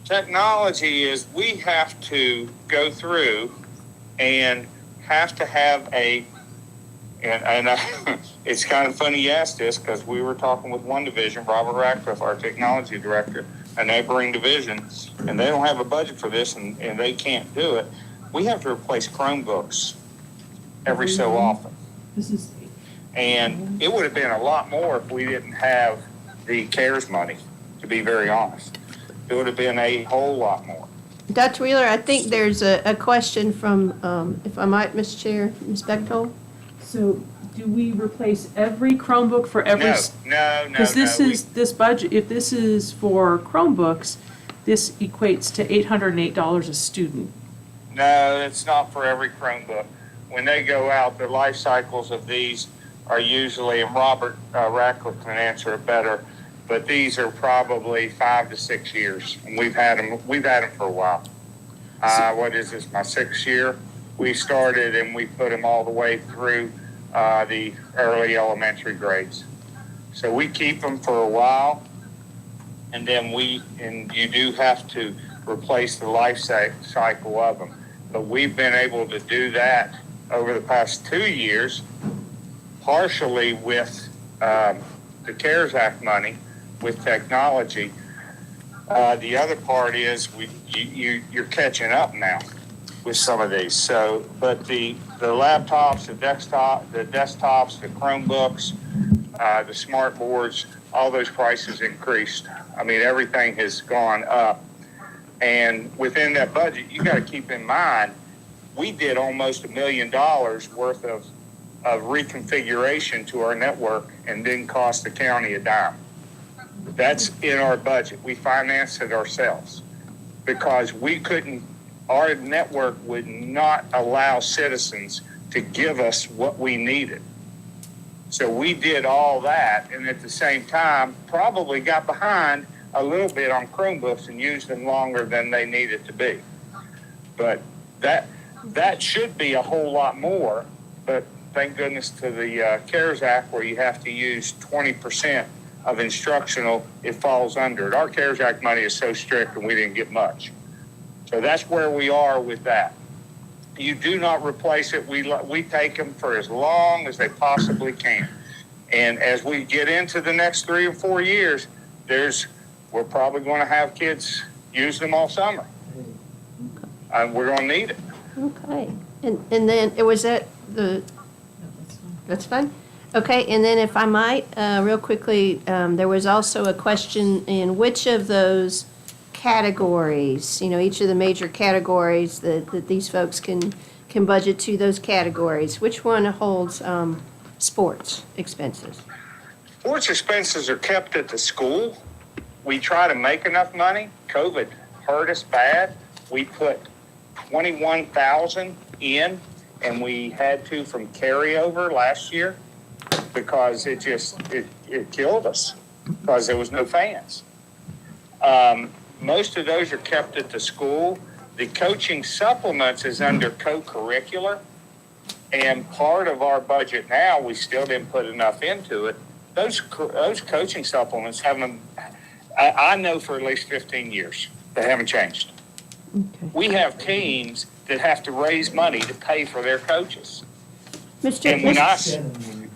Technology is we have to go through and have to have it's kind of funny you asked this because we were talking with one division, Robert Ratcliffe, our technology director, a neighboring division, and they don't have a budget for this and they can't do it. We have to replace Chromebooks every so often. And it would have been a lot more if we didn't have the CARES money, to be very honest. It would have been a whole lot more. Dr. Wheeler, I think there's a question from, if I might, Ms. Chair, Ms. Bechtold? So do we replace every Chromebook for every? No. Because this budget, if this is for Chromebooks, this equates to $808 a student. No, it's not for every Chromebook. When they go out, the life cycles of these are usually, and Robert Ratcliffe can answer it better, but these are probably 5 to 6 years, and we've had them for a while. What is this, my 6th year? We started and we put them all the way through the early elementary grades. So we keep them for a while, and then you do have to replace the life cycle of them. But we've been able to do that over the past 2 years, partially with the CARES Act money, with technology. The other part is you're catching up now with some of these. So, but the laptops, the desktops, the Chromebooks, the smart boards, all those prices increased. I mean, everything has gone up. And within that budget, you got to keep in mind, we did almost $1 million worth of reconfiguration to our network and didn't cost the county a dime. That's in our budget. We financed it ourselves because our network would not allow citizens to give us what we needed. So we did all that, and at the same time, probably got behind a little bit on Chromebooks and used them longer than they needed to be. But that should be a whole lot more, but thank goodness to the CARES Act where you have to use 20% of instructional, it falls under it. Our CARES Act money is so strict and we didn't get much. So that's where we are with that. You do not replace it. We take them for as long as they possibly can. And as we get into the next 3 or 4 years, we're probably going to have kids use them all summer. And we're going to need it. Okay. And then, was that that's fine? Okay, and then if I might, real quickly, there was also a question in which of those categories, each of the major categories that these folks can budget to those categories, which one holds sports expenses? Sports expenses are kept at the school. We try to make enough money. COVID hurt us bad. We put $21,000 in, and we had to from carryover last year because it killed us because there was no fans. Most of those are kept at the school. The coaching supplements is under co-curricular, and part of our budget now, we still didn't put enough into it. Those coaching supplements I know for at least 15 years, they haven't changed. Okay. We have teams that have to raise money to pay for their coaches. Mr. And when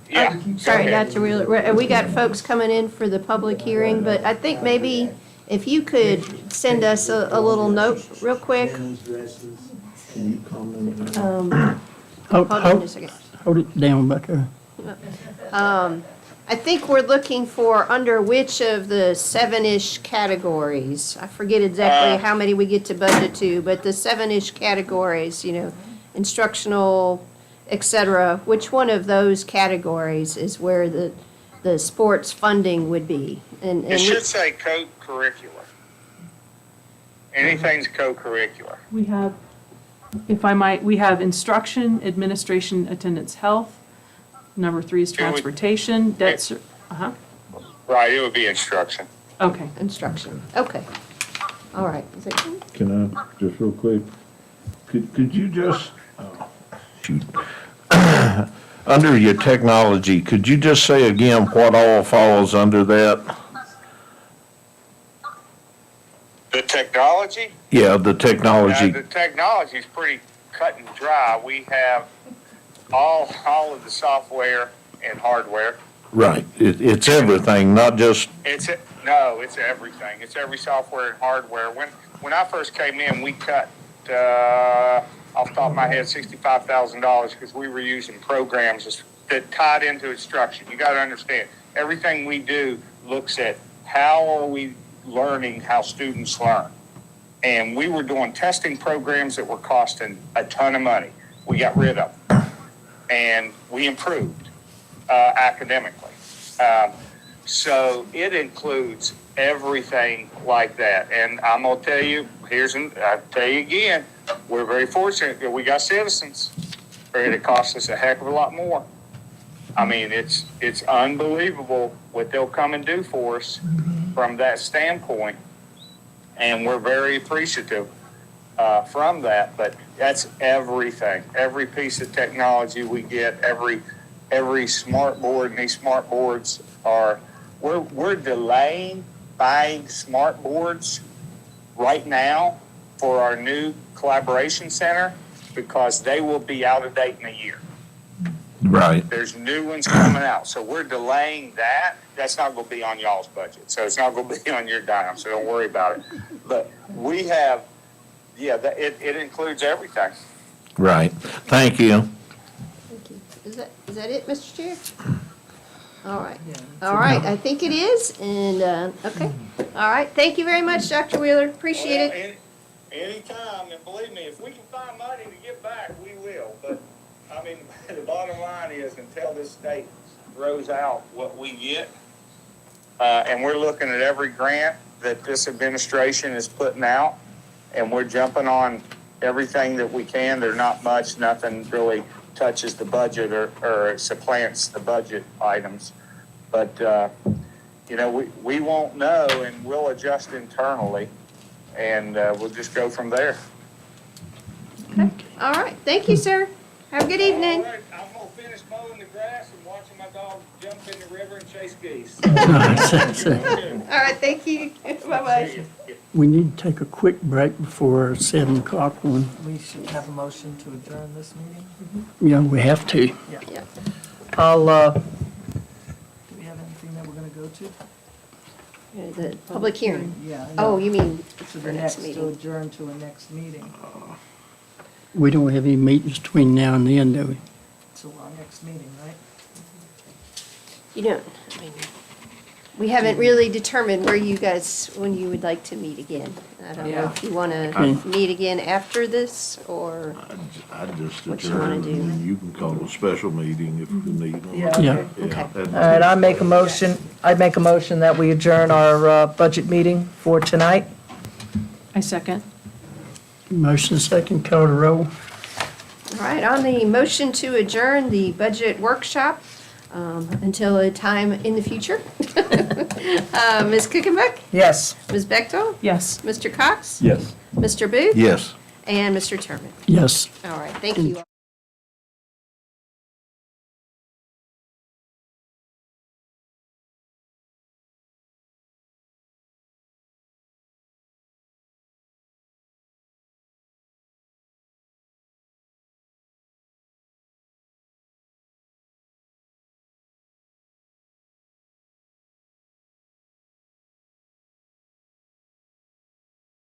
Yeah. go Sorry, ahead. Dr. Wheeler, we got folks coming in for the public hearing, but I think maybe if you could send us a little note real quick. Hold on Hold just a second. hold it down back there. I think we're looking for under which of the 7-ish categories. I forget exactly how many we get to budget to, but the 7-ish categories, instructional, et cetera. Which one of those categories is where the sports funding would be? And It should say co-curricular. Anything's co-curricular. We have, if I might, we have instruction, administration, attendance, health. Number 3 is transportation, debt, uh-huh, Right, it would be instruction. okay. Instruction, okay. All right. Is it- Can I, just real quick, could you just, shoot, under your technology, could you just say again what all falls under that? The technology? Yeah, the technology, The technology is pretty cut and dry. We have all of the software and hardware. right, it's everything, not just, It's everything. It's every software and hardware. When I first came in, we cut, off the top of my head, $65,000 because we were using programs that tied into instruction. You got to understand, everything we do looks at how are we learning how students learn. And we were doing testing programs that were costing a ton of money. We got rid of them. And we improved academically. So it includes everything like that. And I'm going to tell you, I'll tell you again, we're very fortunate that we got citizens, or it costs us a heck of a lot more. I mean, it's unbelievable what they'll come and do for us from that standpoint. And we're very appreciative from that, but that's everything. Every piece of technology we get, every smart board, and these smart boards we're delaying buying smart boards right now for our new collaboration center because they will be out of date in a year. right, There's new ones coming out, so we're delaying that. That's not going to be on y'all's budget, so it's not going to be on your dime, so don't worry about it. But we have, it includes everything. right. Thank you. Thank you. Is that it, Mr. Chair? All right. All right, I think it is, and, okay. All right, thank you very much, Dr. Wheeler, appreciate it. Anytime, and believe me, if we can find money to give back, we will. But, I mean, the bottom line is until this state throws out what we get, and we're looking at every grant that this administration is putting out, and we're jumping on everything that we can. There's not much, nothing really touches the budget or supplants the budget items. But, we won't know, and we'll adjust internally, and we'll just go from there. Okay. All right, thank you, sir. Have a good evening. All right, I'm going to finish mowing the grass and watching my dog jump in the river and chase geese. All right, thank you. Bye-bye. We need to take a quick break before our 7 o'clock one. We should have a motion to adjourn this meeting. Yeah, we have to. Yeah. Do we have anything that we're going to go to? The public hearing. Yeah. I know. Oh, you mean To for the next next, to meeting? adjourn to a next meeting, We don't have any meetings between now and then, do we? till our next meeting, right? You don't, I mean, we haven't really determined when you would like to meet again. I don't know Yeah. if you want Okay. to meet again after this, or, I just What you wanna do? You can call a special meeting if you need one. Yeah. Yeah. okay. All right, I make a motion that we adjourn our budget meeting for tonight. I second. Motion second, call to roll. All right, on the motion to adjourn the budget workshop until a time in the future. Ms. Kuchenbeck, Yes. Ms. Bechtel, Yes. Mr. Cox, Yes. Mr. Booth, Yes. and Mr. Terman. Yes. All right, thank you.